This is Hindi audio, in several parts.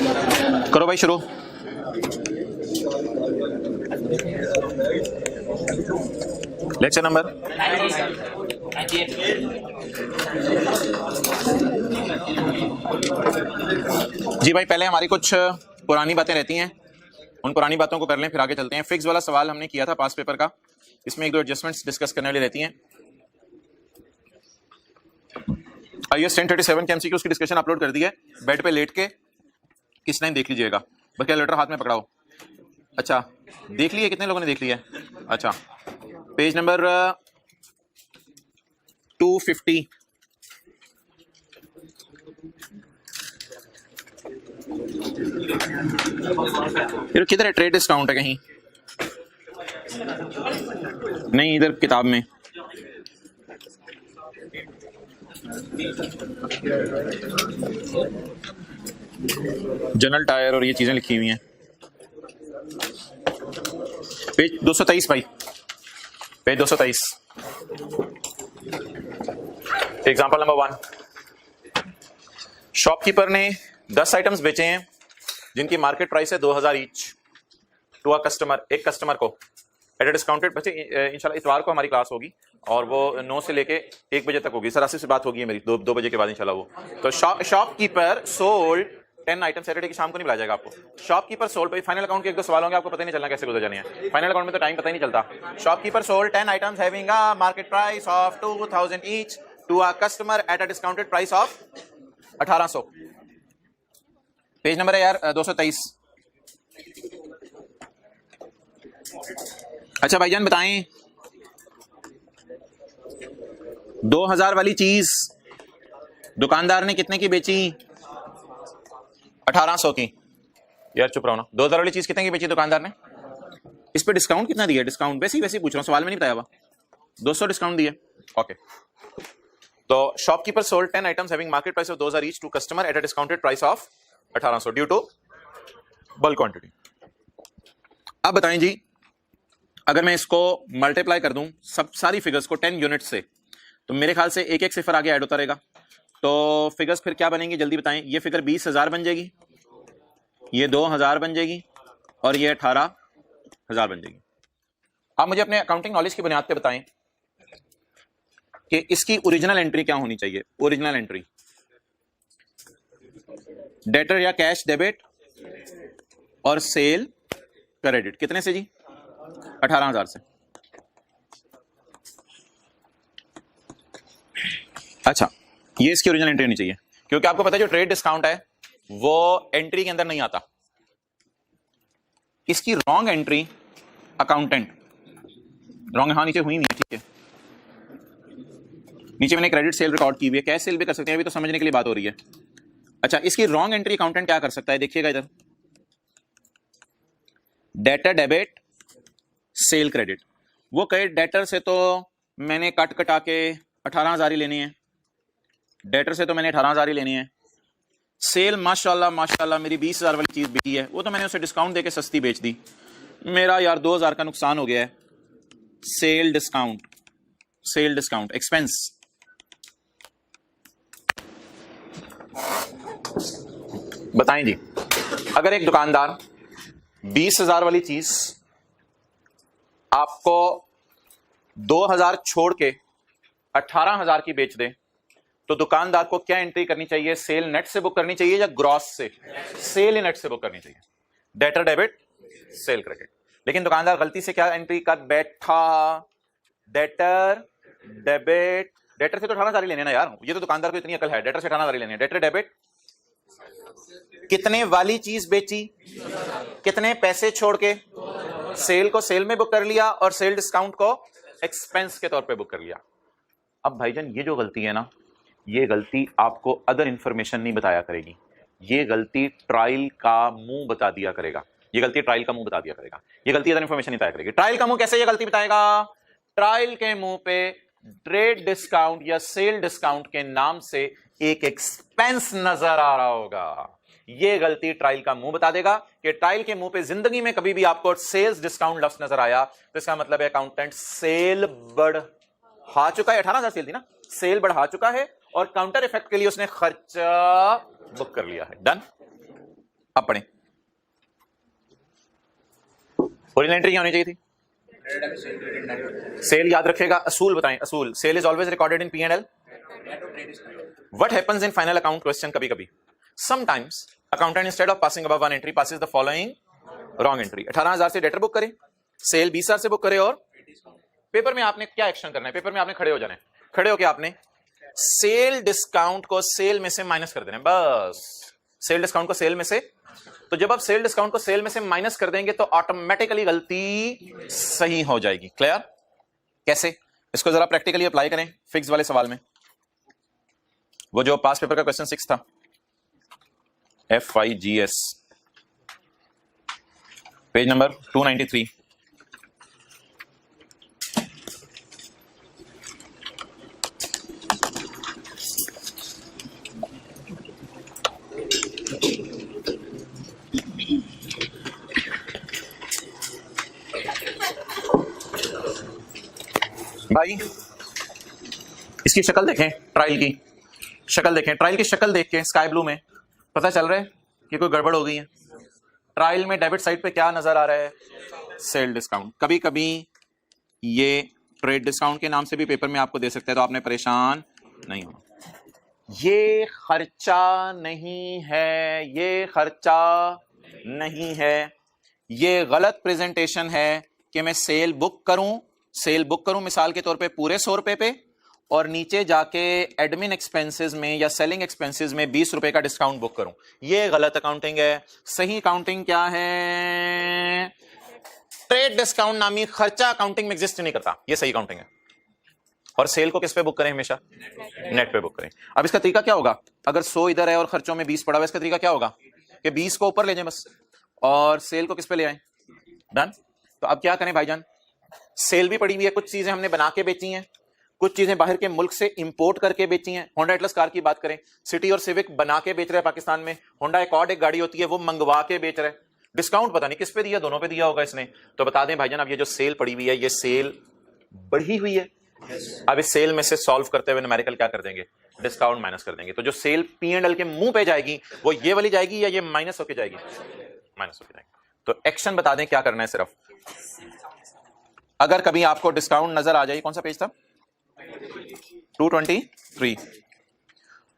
करो भाई शुरू। लेक्चर नंबर जी भाई, पहले हमारी कुछ पुरानी बातें रहती हैं, उन पुरानी बातों को कर लें फिर आगे चलते हैं। फिक्स वाला सवाल हमने किया था पास पेपर का, इसमें एक दो एडजस्टमेंट्स डिस्कस करने वाली रहती हैं। IAS 1037 के MCQ की डिस्कशन अपलोड कर दी है, बेड पे लेट के किस टाइम देख लीजिएगा। बस कैलकुलेटर हाथ में पकड़ाओ। अच्छा, देख लिया? कितने लोगों ने देख लिया? अच्छा, पेज नंबर 250। फिर किधर है? ट्रेड डिस्काउंट है कहीं? नहीं, इधर किताब में। जनरल टायर और ये चीजें लिखी हुई हैं। पेज 223 भाई, पेज 223। एग्जांपल नंबर 1, शॉपकीपर ने 10 आइटम्स बेचे हैं जिनकी मार्केट प्राइस है 2000 ईच टू अ कस्टमर, एक कस्टमर को एट अ डिस्काउंटेड। बच्चे इंशाल्लाह इतवार को हमारी क्लास होगी और वो 9 से लेके 1 बजे तक होगी। सर आसिफ से बात होगी मेरी 2 बजे के बाद इंशाल्लाह वो। तो शॉपकीपर सोल्ड 10 आइटम। सैटरडे की शाम को नहीं बुलाया जाएगा आपको। शॉपकीपर सोल्ड, भाई फाइनल अकाउंट के एक दो सवाल होंगे, आपको पता ही नहीं चलना कैसे गुजर जाने हैं। फाइनल अकाउंट में तो टाइम पता ही नहीं चलता। Shopkeeper sold 10 items having a market price of 2000 each to a customer at a discounted price of 1800। Page number है यार 223। अच्छा भाईजान बताएं, 2000 वाली चीज दुकानदार ने कितने की बेची? 1800 की। यार चुप रहो ना। 2000 वाली चीज कितने की बेची दुकानदार ने? इस पे डिस्काउंट कितना दिया? डिस्काउंट वैसे ही पूछ रहा हूं, सवाल में नहीं बताया हुआ। 200 डिस्काउंट दिया। ओके, तो shopkeeper sold 10 items having market price of 2000 each to customer at a discounted price of 1800 due to bulk quantity. अब बताएं जी, अगर मैं इसको मल्टीप्लाई कर दूं सब सारी फिगर्स को 10 यूनिट से, तो मेरे ख्याल से एक एक सिफर आगे ऐड होता रहेगा। तो फिगर्स फिर क्या बनेंगी जल्दी बताएं। ये फिगर 20,000 बन जाएगी, ये 2000 बन जाएगी और ये 18,000 बन जाएगी। आप मुझे अपने अकाउंटिंग नॉलेज की बुनियाद पे बताएं कि इसकी ओरिजिनल एंट्री क्या होनी चाहिए। ओरिजिनल एंट्री डेटर या कैश डेबिट और सेल क्रेडिट कितने से जी? 18,000 से। अच्छा, ये इसकी ओरिजिनल एंट्री होनी चाहिए, क्योंकि आपको पता है जो ट्रेड डिस्काउंट है वो एंट्री के अंदर नहीं आता। इसकी रॉन्ग एंट्री अकाउंटेंट रॉन्ग, हाँ नीचे हुई नहीं है, ठीक है। नीचे मैंने क्रेडिट सेल रिकॉर्ड की हुई है, कैश सेल भी कर सकते हैं, अभी तो समझने के लिए बात हो रही है। अच्छा, इसकी रॉन्ग एंट्री अकाउंटेंट क्या कर सकता है? देखिएगा इधर, डेटर डेबिट सेल क्रेडिट। वो कहे डेटर से तो मैंने कट कटा के 18,000 ही लेनी है, डेटर से तो मैंने 18,000 ही लेनी है। सेल माशाल्लाह माशाल्लाह मेरी 20,000 वाली चीज बिकी है, वो तो मैंने उसे डिस्काउंट देके सस्ती बेच दी, मेरा यार 2,000 का नुकसान हो गया है। Sale discount, sale discount expense. बताएं जी, अगर एक दुकानदार 20,000 वाली चीज आपको 2,000 छोड़ के 18,000 की बेच दे, तो दुकानदार को क्या एंट्री करनी चाहिए? सेल नेट से बुक करनी चाहिए या ग्रॉस से? सेल नेट से बुक करनी चाहिए। Debtor debit sale credit. लेकिन दुकानदार गलती से क्या एंट्री कर बैठा? Debtor debit. डेटर से तो 18,000 ही लेने ना यार, ये तो दुकानदार को इतनी अकल है, डेटर से 18,000 ही लेने। डेटर डेबिट कितने वाली चीज बेची, कितने पैसे छोड़ के? सेल को सेल में बुक कर लिया और सेल डिस्काउंट को एक्सपेंस के तौर पे बुक कर लिया। अब भाईजान ये जो गलती है ना, ये गलती आपको अदर इंफॉर्मेशन नहीं बताया करेगी, ये गलती ट्रायल का मुंह बता दिया करेगा। ये गलती ट्रायल का मुंह बता दिया करेगा, ये गलती अदर इंफॉर्मेशन नहीं बताया करेगी। ट्रायल का मुंह कैसे ये गलती बताएगा? ट्रायल के मुंह पे ट्रेड डिस्काउंट या सेल डिस्काउंट के नाम से एक एक्सपेंस नजर आ रहा होगा। ये गलती ट्रायल का मुंह बता देगा कि ट्रायल के मुंह पे जिंदगी में कभी भी आपको सेल्स डिस्काउंट लफ्ज नजर आया तो इसका मतलब है अकाउंटेंट सेल बढ़ा चुका है। 18,000 सेल थी ना, सेल बढ़ा चुका है और काउंटर इफेक्ट के लिए उसने खर्चा बुक कर लिया है। डन। अब पढ़ें, ओरिजिनल एंट्री क्या होनी चाहिए थी? सेल याद रखेगा, असूल बताएं, असूल sale is always recorded in P&L. What happens in final account question? कभी कभी sometimes accountant instead of passing above one entry passes the following wrong entry. 18,000 से डेटर बुक करे, सेल 20,000 से बुक करे, और पेपर में आपने क्या एक्शन करना है? पेपर में आपने खड़े हो जाना है, खड़े होकर आपने सेल डिस्काउंट को सेल में से माइनस कर देना है, बस सेल डिस्काउंट को सेल में से. तो जब आप सेल डिस्काउंट को सेल में से माइनस कर देंगे तो ऑटोमेटिकली गलती सही हो जाएगी. क्लियर? कैसे? इसको जरा प्रैक्टिकली अप्लाई करें फिक्स वाले सवाल में. वो जो पास पेपर का क्वेश्चन 6 था, FIGS, पेज नंबर 293. भाई इसकी शक्ल देखें, ट्रायल की शक्ल देखें, ट्रायल की शक्ल देख के स्काई ब्लू में पता चल रहा है कि कोई गड़बड़ हो गई है. ट्रायल में डेबिट साइड पे क्या नजर आ रहा है? Sale discount. कभी कभी ये ट्रेड डिस्काउंट के नाम से भी पेपर में आपको दे सकते हैं, तो आपने परेशान नहीं होना. ये खर्चा नहीं है, ये खर्चा नहीं है, ये गलत प्रेजेंटेशन है कि मैं सेल बुक करूं मिसाल के तौर पे पूरे 100 रुपए पे, और नीचे जाके एडमिन एक्सपेंसेस में या सेलिंग एक्सपेंसेस में 20 रुपए का डिस्काउंट बुक करूं. ये गलत अकाउंटिंग है. सही अकाउंटिंग क्या है? ट्रेड डिस्काउंट नामी खर्चा अकाउंटिंग में एग्जिस्ट नहीं करता, ये सही अकाउंटिंग है. और सेल को किस पे बुक करें? हमेशा नेट पे बुक करें. अब इसका तरीका क्या होगा? अगर 100 इधर है और खर्चों में 20 पड़ा हुआ, इसका तरीका क्या होगा कि 20 को ऊपर ले जाएं बस, और सेल को किस पे ले आए? डन. तो अब क्या करें भाईजान? सेल भी पड़ी हुई है, कुछ चीजें हमने बना के बेची हैं, कुछ चीजें बाहर के मुल्क से इंपोर्ट करके बेची हैं. होंडा एटलस कार की बात करें, सिटी और सिविक बना के बेच रहे हैं पाकिस्तान में. होंडा एकॉर्ड एक गाड़ी होती है, वो मंगवा के बेच रहे हैं. डिस्काउंट पता नहीं किस पे दिया, दोनों पे दिया होगा इसने. तो बता दें भाईजान, अब ये जो सेल पड़ी हुई है, ये सेल बढ़ी हुई है. अब इस सेल में से सॉल्व करते हुए न्यूमेरिकल क्या कर देंगे? डिस्काउंट माइनस कर देंगे. तो जो सेल P&L के मुंह पे जाएगी वो ये वाली जाएगी या ये माइनस होके जाएगी? माइनस होके जाएगी. तो एक्शन बता दें क्या करना है. सिर्फ अगर कभी आपको डिस्काउंट नजर आ जाए, कौन सा पेज था? 223.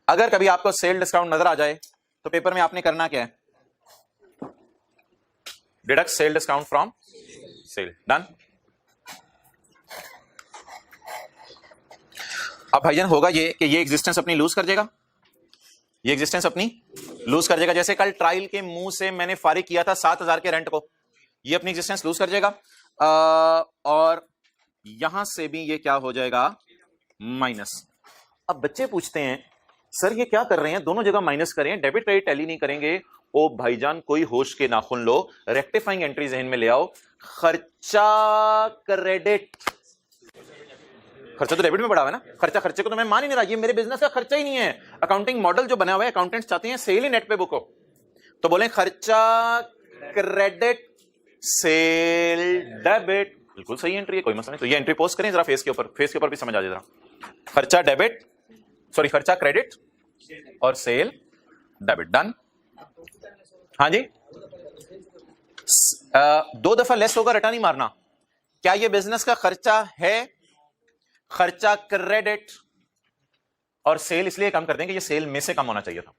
अगर कभी आपको सेल डिस्काउंट नजर आ जाए तो पेपर में आपने करना क्या है? Deduct sale discount from sale. Done. अब भाईजान होगा ये कि ये एग्जिस्टेंस अपनी लूज कर देगा, ये एग्जिस्टेंस अपनी लूज कर देगा. जैसे कल ट्रायल के मुंह से मैंने फारिग किया था 7,000 के रेंट को, ये अपनी एग्जिस्टेंस लूज कर देगा. और यहां से भी ये क्या हो जाएगा? माइनस. अब बच्चे पूछते हैं सर ये क्या कर रहे हैं, दोनों जगह माइनस करें, डेबिट क्रेडिट टैली नहीं करेंगे. ओ भाईजान कोई होश के नाखून लो, रेक्टिफाइंग एंट्री जहन में ले आओ. खर्चा क्रेडिट, खर्चा तो डेबिट में बढ़ा हुआ है ना. खर्चा खर्चे को तो मैं मान ही नहीं रहा, ये मेरे बिजनेस का खर्चा ही नहीं है. अकाउंटिंग मॉडल जो बना हुआ है, अकाउंटेंट्स चाहते हैं सेल ही नेट पे बुक हो, तो बोले खर्चा क्रेडिट सेल डेबिट. बिल्कुल सही एंट्री है, कोई मसला नहीं. तो ये एंट्री पोस्ट करें जरा फेस के ऊपर भी समझ आ जाए जरा. खर्चा डेबिट, सॉरी खर्चा क्रेडिट और सेल डेबिट. डन. हाँ जी. 2 दफा लेस होगा, रटा नहीं मारना. क्या ये बिजनेस का खर्चा है? खर्चा क्रेडिट और सेल इसलिए कम कर देंगे, ये सेल में से कम होना चाहिए था.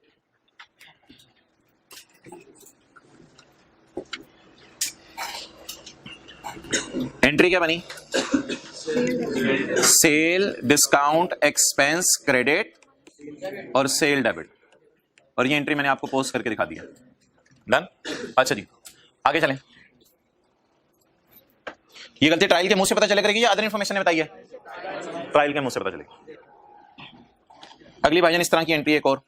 एंट्री क्या बनी? सेल डिस्काउंट एक्सपेंस क्रेडिट और सेल डेबिट. और ये एंट्री मैंने आपको पोस्ट करके दिखा दिया. डन. अच्छा जी आगे चलें. ये गलती ट्रायल के मुंह से पता चले करेगी या अदर इंफॉर्मेशन ने बताई है? ट्रायल के मुंह से पता चलेगी. अगली भाईजान इस तरह की एंट्री एक और.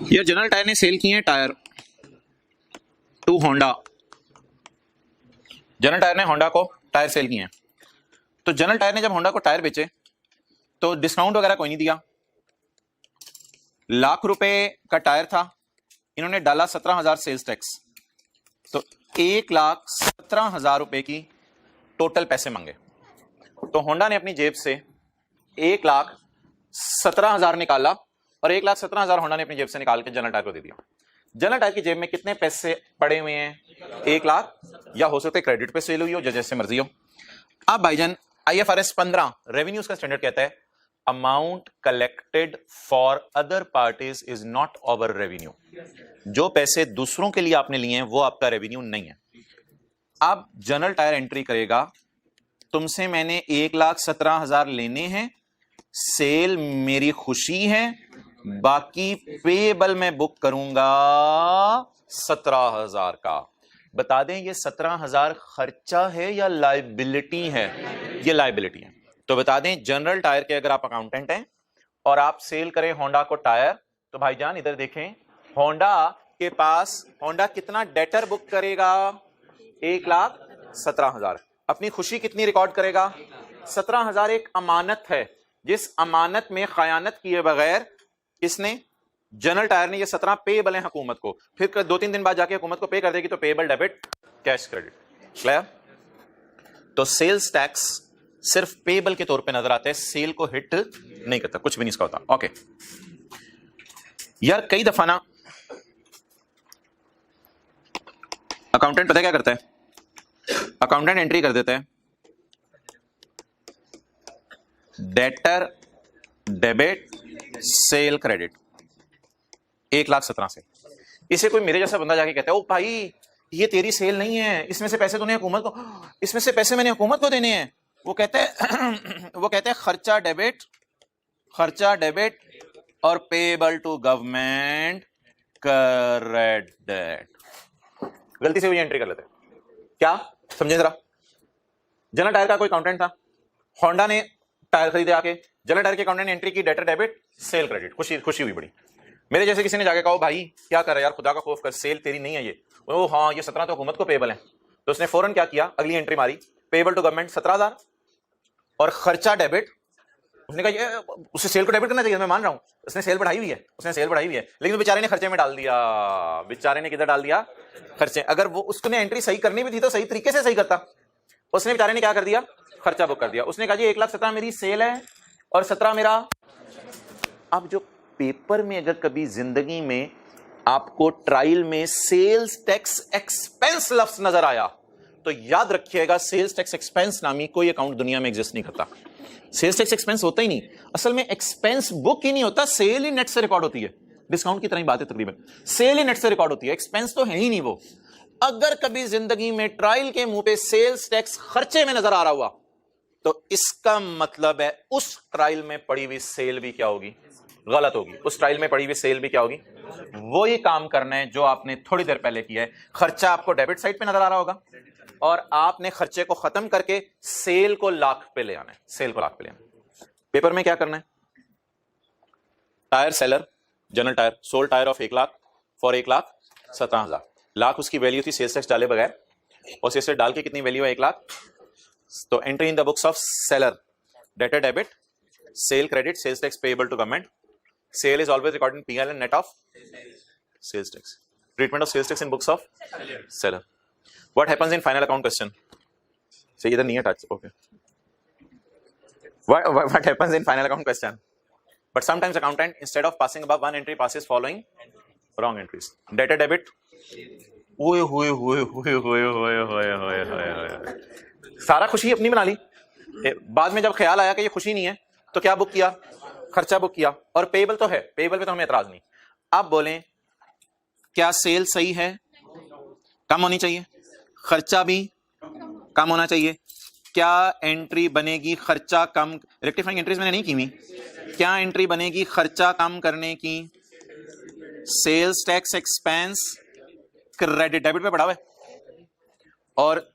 ये जनरल टायर ने सेल किए हैं tier two Honda. General tyre ने होंडा को टायर सेल किए हैं. तो जनरल टायर ने जब होंडा को टायर बेचे तो डिस्काउंट वगैरह कोई नहीं दिया. ₹1,00,000 का टायर था, इन्होंने डाला 17,000 सेल्स टैक्स, तो ₹1,17,000 की टोटल पैसे मांगे। तो होंडा ने अपनी जेब से 1,17,000 निकाला और 1,17,000 होंडा ने अपनी जेब से निकाल के जनरल टायर को दे दिया। जनरल टायर की जेब में कितने पैसे पड़े हुए हैं? 1 लाख, या हो सकता है क्रेडिट पे सेल हुई हो, जैसे मर्जी हो। अब भाईजान IFRS 15 रेवेन्यूज का स्टैंडर्ड कहता है amount collected for other parties is not our revenue. जो पैसे दूसरों के लिए आपने लिए हैं वो आपका रेवेन्यू नहीं है। अब जनरल टायर एंट्री करेगा, तुमसे मैंने 1,17,000 लेने हैं, सेल मेरी खुशी है, बाकी पेबल में बुक करूंगा 17,000 का। बता दें ये 17,000 खर्चा है या लाइबिलिटी है? ये लाइबिलिटी है। तो बता दें जनरल टायर के अगर आप अकाउंटेंट हैं और आप सेल करें होंडा को टायर, तो भाईजान इधर देखें, होंडा के पास होंडा कितना डेटर बुक करेगा? 1,17,000। अपनी खुशी कितनी रिकॉर्ड करेगा? 17,000 एक अमानत है, जिस अमानत में खयानत किए बगैर इसने जनरल टायर ने ये 17 पेएबल है हुकूमत को, फिर 2-3 दिन बाद जाके हुकूमत को पे कर देगी, तो payable debit cash credit. Clear? तो सेल्स टैक्स सिर्फ पेएबल के तौर पे नजर आता है, सेल को हिट नहीं करता, कुछ भी नहीं इसका होता। ओके यार, कई दफा ना अकाउंटेंट पता है क्या करता है? अकाउंटेंट एंट्री कर देता है डेटर डेबिट सेल क्रेडिट 1,17,000 से। इसे कोई मेरे जैसा बंदा जाके कहता है, ओ भाई ये तेरी सेल नहीं है, इसमें से पैसे तूने हुकूमत को, इसमें से पैसे मैंने हुकूमत को देने हैं। वो कहते हैं खर्चा डेबिट और पेएबल टू गवर्नमेंट क्रेडिट। गलती से भी एंट्री कर लेते हैं। क्या समझे जरा? जनरल टायर का कोई अकाउंटेंट था, होंडा ने टायर खरीदे आके, जनरल टायर के अकाउंटेंट ने एंट्री की डेटर डेबिट सेल क्रेडिट। खुशी हुई बड़ी। मेरे जैसे किसी ने जाके कहा, भाई क्या कर रहा है यार, खुदा का खौफ कर, सेल तेरी नहीं है ये। ओ हाँ, ये 17 तो हुकूमत को पेएबल है। तो उसने फौरन क्या किया, अगली एंट्री मारी, पेएबल टू गवर्नमेंट 17,000 और खर्चा डेबिट। उसने कहा ये उसे सेल को डेबिट करना चाहिए, मैं मान रहा हूं, उसने सेल बढ़ाई हुई है, लेकिन बेचारे ने खर्चे में डाल दिया। बेचारे ने किधर डाल दिया? खर्चे। अगर वो उसने एंट्री सही करनी भी थी तो सही तरीके से सही करता। उसने बेचारे ने क्या कर दिया? खर्चा बुक कर दिया। उसने कहा जी 1,17,000 मेरी सेल है और 17 मेरा। अब जो पेपर में अगर कभी जिंदगी में आपको ट्रायल में सेल्स टैक्स एक्सपेंस लफ्ज नजर आया, तो याद रखिएगा सेल्स टैक्स एक्सपेंस नामी कोई अकाउंट दुनिया में एग्जिस्ट नहीं करता। सेल्स टैक्स एक्सपेंस होता ही नहीं, असल में एक्सपेंस बुक ही नहीं होता, सेल ही नेट से रिकॉर्ड होती है। डिस्काउंट की तरह ही बात है तकरीबन, सेल ही नेट से रिकॉर्ड होती है, एक्सपेंस तो है ही नहीं वो। अगर कभी जिंदगी में ट्रायल के मुंह पे सेल्स टैक्स खर्चे में नजर आ रहा हुआ, तो इसका मतलब है उस ट्रायल में पड़ी हुई सेल भी क्या होगी? गलत होगी। उस ट्रायल में पड़ी हुई सेल भी क्या होगी? वो ही काम करना है जो आपने थोड़ी देर पहले किया है। खर्चा आपको डेबिट साइड पे नजर आ रहा होगा और आपने खर्चे को खत्म करके सेल को लाख पे ले आना है। सेल को लाख पे ले आना है। पेपर में क्या करना है? Tyre seller general tyre sold tyre of 1 lakh for 1,17,000। Lakh उसकी वैल्यू थी सेल्स टैक्स डाले बगैर, और सेल्स टैक्स डाल के कितनी वैल्यू है? 1 लाख। तो entry in the books of seller, debtor debit, sale credit, sales tax payable to government. Sale is always recorded in P&L and net of sales tax. Treatment of sales tax in books of seller. What happens in final account question? So either near touch. Okay. What happens in final account question? But sometimes accountant instead of passing above one entry passes following wrong entries. Debtor debit. सारा खुशी अपनी बना ली। बाद में जब ख्याल आया कि ये खुशी नहीं है, तो क्या बुक किया? खर्चा बुक किया। और पेएबल तो है, पेएबल पे तो हमें एतराज नहीं। आप बोलें क्या सेल सही है? कम होनी चाहिए, खर्चा भी कम होना चाहिए। क्या एंट्री बनेगी खर्चा कम? रेक्टिफाइंग एंट्रीज मैंने नहीं की हुई। क्या एंट्री बनेगी खर्चा कम करने की? Sales tax expense credit debit पे पड़ा हुआ है और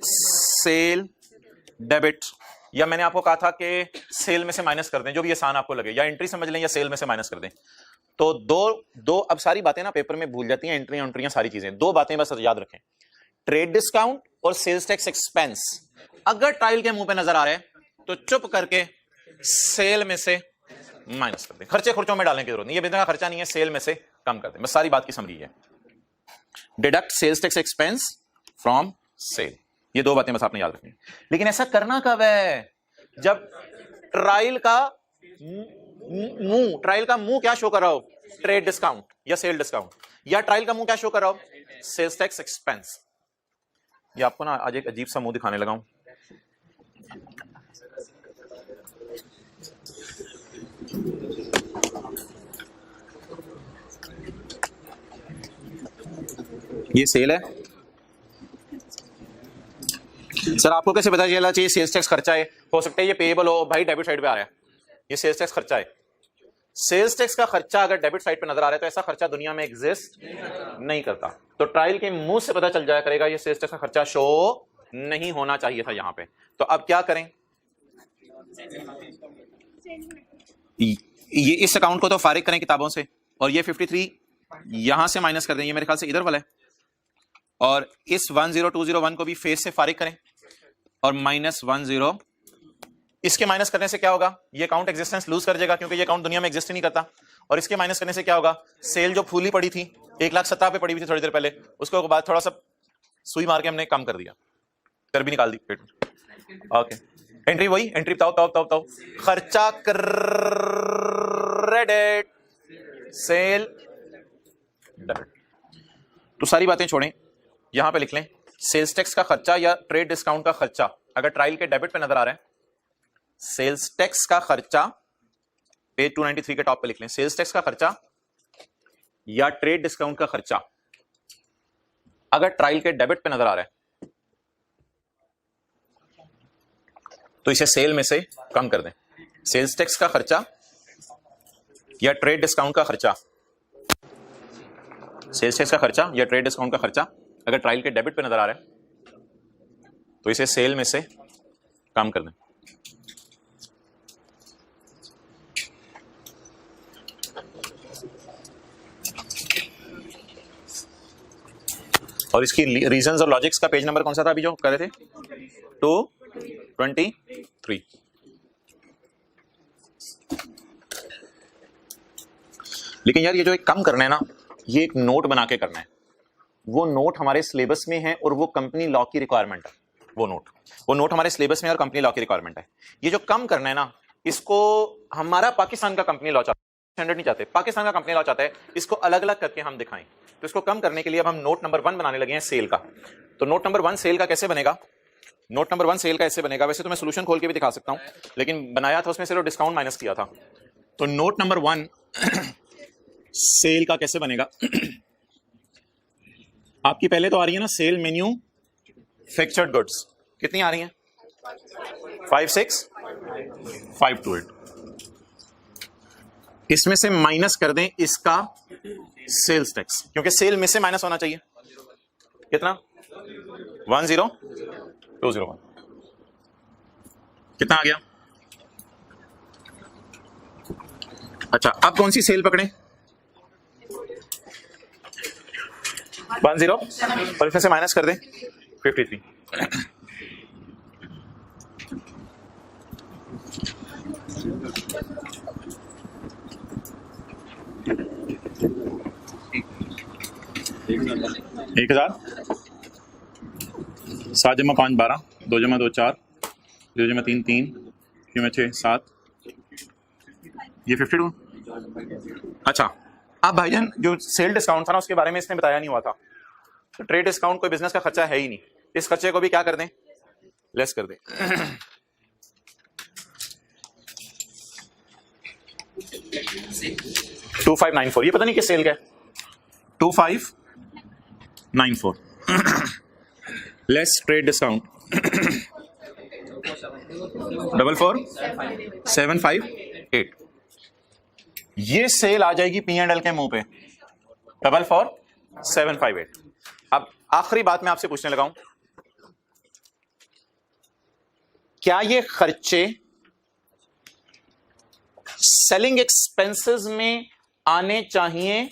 सेल डेबिट, या मैंने आपको कहा था कि सेल में से माइनस कर दें, जो भी आसान आपको लगे, या एंट्री समझ लें या सेल में से माइनस कर दें। तो दो अब सारी बातें ना पेपर में भूल जाती हैं, एंट्रियां सारी चीजें। 2 बातें बस याद रखें, ट्रेड डिस्काउंट और सेल्स टैक्स एक्सपेंस। अगर ट्रायल के मुंह पे नजर आ रहे हैं तो चुप करके सेल में से माइनस कर दें। खर्चों में डालने की जरूरत नहीं, ये बिजनेस का खर्चा नहीं है, सेल में से कम कर दें। बस सारी बात की समरी है, deduct sales tax expense from sale, ये दो बातें बस आपने याद रखनी। लेकिन ऐसा करना कब है? जब ट्रायल का मुंह क्या शो कर रहा हो? ट्रेड डिस्काउंट या सेल डिस्काउंट, या ट्रायल का मुंह क्या शो कर रहा हो? Sales tax expense. ये आपको ना आज एक अजीब सा मुंह दिखाने लगा हूं। ये सेल है सर, आपको कैसे पता चला चाहिए सेल्स टैक्स खर्चा है? हो सकता है ये पेएबल हो, भाई डेबिट साइड पे आ रहा है, ये सेल्स टैक्स खर्चा है। सेल्स टैक्स का खर्चा अगर डेबिट साइड पे नजर आ रहा है तो ऐसा खर्चा दुनिया में एग्जिस्ट नहीं करता। तो ट्रायल के मुंह से पता चल जाया करेगा ये सेल्स टैक्स का खर्चा शो नहीं होना चाहिए था यहां पे। तो अब क्या करें? ये इस अकाउंट को तो फारिग करें किताबों से, और ये 53 यहां से माइनस कर दें, ये मेरे ख्याल से इधर वाला है, और इस 10201 को भी फेस से फारिग करें और -10। इसके माइनस करने से क्या होगा? ये अकाउंट एग्जिस्टेंस लूज कर जाएगा क्योंकि ये अकाउंट दुनिया में एग्जिस्ट नहीं करता। और इसके माइनस करने से क्या होगा? सेल जो फूली पड़ी थी 1,70,000 पे पड़ी हुई थी थोड़ी देर पहले, उसको बाद थोड़ा सा सुई मार के हमने कम कर दिया, कर भी निकाल दी पेट में। ओके, एंट्री वही एंट्री बताओ खर्चा क्रेडिट सेल डेबिट। तो सारी बातें छोड़ें, यहां पे लिख लें सेल्स टैक्स का खर्चा या ट्रेड डिस्काउंट का खर्चा अगर ट्रायल के डेबिट पे नजर आ रहा है, सेल्स टैक्स का खर्चा पेज 293 के टॉप पे लिख लें, सेल्स टैक्स का खर्चा या ट्रेड डिस्काउंट का खर्चा अगर ट्रायल के डेबिट पे नजर आ रहा है तो इसे सेल में से कम कर दें। सेल्स टैक्स का खर्चा या ट्रेड डिस्काउंट का खर्चा, सेल्स टैक्स का खर्चा या ट्रेड डिस्काउंट का खर्चा अगर ट्रायल के डेबिट पे नजर आ रहा है तो इसे सेल में से कम कर दें। और इसकी रीजंस और लॉजिक्स का पेज नंबर कौन सा था अभी जो कर रहे थे? 223। लेकिन यार ये जो एक कम करना है ना, ये एक नोट बना के करना है। वो नोट हमारे सिलेबस में है और वो कंपनी लॉ की रिक्वायरमेंट है। वो नोट हमारे सिलेबस में और कंपनी लॉ की रिक्वायरमेंट है। ये जो कम करना है ना, इसको हमारा पाकिस्तान का कंपनी लॉ चाहता है, स्टैंडर्ड नहीं चाहते, पाकिस्तान का कंपनी लॉ चाहता है इसको अलग अलग करके हम दिखाएं। तो इसको कम करने के लिए अब हम नोट नंबर 1 बनाने लगे हैं सेल का। तो नोट नंबर 1 सेल का कैसे बनेगा? नोट नंबर 1 सेल का ऐसे बनेगा, वैसे तो मैं सोल्यूशन खोल के भी दिखा सकता हूं, लेकिन बनाया था उसमें सिर्फ डिस्काउंट माइनस किया था। तो नोट नंबर 1 सेल का कैसे बनेगा? आपकी पहले तो आ रही है ना सेल मेन्यू फिक्स्ड गुड्स, कितनी आ रही हैं? 56,528। इसमें से माइनस कर दें इसका सेल्स टैक्स, क्योंकि सेल में से माइनस होना चाहिए। कितना? 10201। कितना आ गया? अच्छा, अब कौन सी सेल पकड़े? 10 और इसमें से माइनस कर दें 53। एक 1000, 7 × 5 12, 2 × 2 4, 2 × 3 3, 3 6 7, ये 52। अच्छा, अब भाईजान जो सेल डिस्काउंट था ना उसके बारे में इसने बताया नहीं हुआ था। तो ट्रेड डिस्काउंट कोई बिजनेस का खर्चा है ही नहीं, इस खर्चे को भी क्या कर दें? लेस कर दें। 2594, ये पता नहीं किस सेल का है। 2594 लेस ट्रेड डिस्काउंट 44758। ये सेल आ जाएगी P&L के मुंह पे 44758। अब आखिरी बात मैं आपसे पूछने लगा हूं, क्या ये खर्चे सेलिंग एक्सपेंसेस में आने चाहिए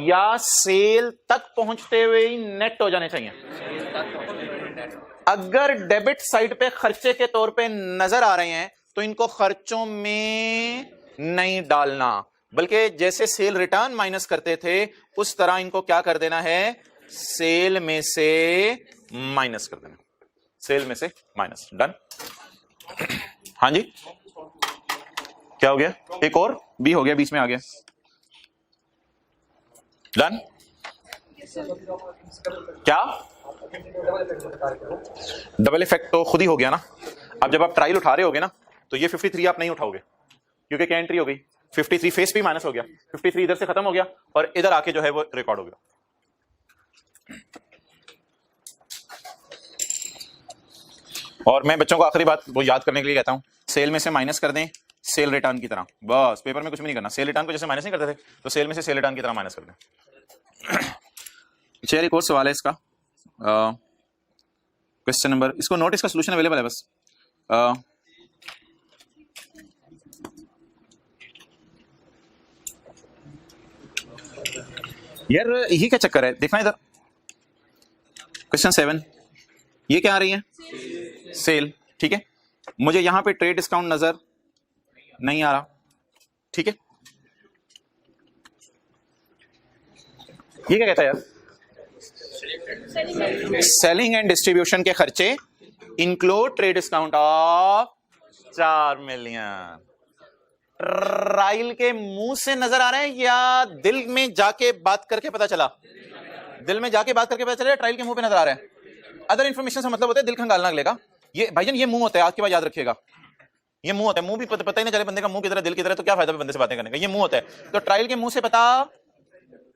या सेल तक पहुंचते हुए ही नेट हो जाने चाहिए? अगर डेबिट साइड पे खर्चे के तौर पे नजर आ रहे हैं तो इनको खर्चों में नहीं डालना, बल्कि जैसे सेल रिटर्न माइनस करते थे उस तरह इनको क्या कर देना है? सेल में से माइनस कर देना। सेल में से माइनस। डन। हाँ जी, क्या हो गया? एक और बी हो गया, बीच में आ गया। डन। क्या डबल इफेक्ट तो खुद ही हो गया ना। अब जब आप ट्रायल उठा रहे होगे ना तो ये 53 आप नहीं उठाओगे, क्योंकि क्या एंट्री हो गई, 53 फेस भी माइनस हो गया, 53 इधर से खत्म हो गया और इधर आके जो है वो रिकॉर्ड हो गया। और मैं बच्चों को आखिरी बात वो याद करने के लिए कहता हूं, सेल में से माइनस कर दें सेल रिटर्न की तरह, बस पेपर में कुछ भी नहीं करना। सेल रिटर्न को जैसे माइनस नहीं करते थे तो सेल में से सेल रिटर्न की तरह माइनस कर दें। चलिए एक और सवाल है इसका, क्वेश्चन नंबर, इसको नोट, इसका सोल्यूशन अवेलेबल है बस। यार यही क्या चक्कर है, देखना इधर क्वेश्चन 7, ये क्या आ रही है? सेल। ठीक है, मुझे यहां पे ट्रेड डिस्काउंट नजर नहीं आ रहा। ठीक है, ये क्या कहता है यार? सेलिंग एंड डिस्ट्रीब्यूशन के खर्चे include trade discount of 4 million. Trial के मुंह से नजर आ रहे हैं या दिल में जाके बात करके पता चला? दिल में जाके बात करके पता चला, ट्रायल के मुंह पे नजर आ रहे हैं। अदर इंफॉर्मेशन से मतलब होता है दिल खंगालना अगले। ये भाईजान ये मुंह होता है, आज के बाद याद रखिएगा, ये मुंह होता है। मुंह भी पता ही नहीं चले बंदे का मुंह किधर है दिल किधर है, तो क्या फायदा बंदे से बातें करने का। ये मुंह होता है, तो ट्रायल के मुंह से पता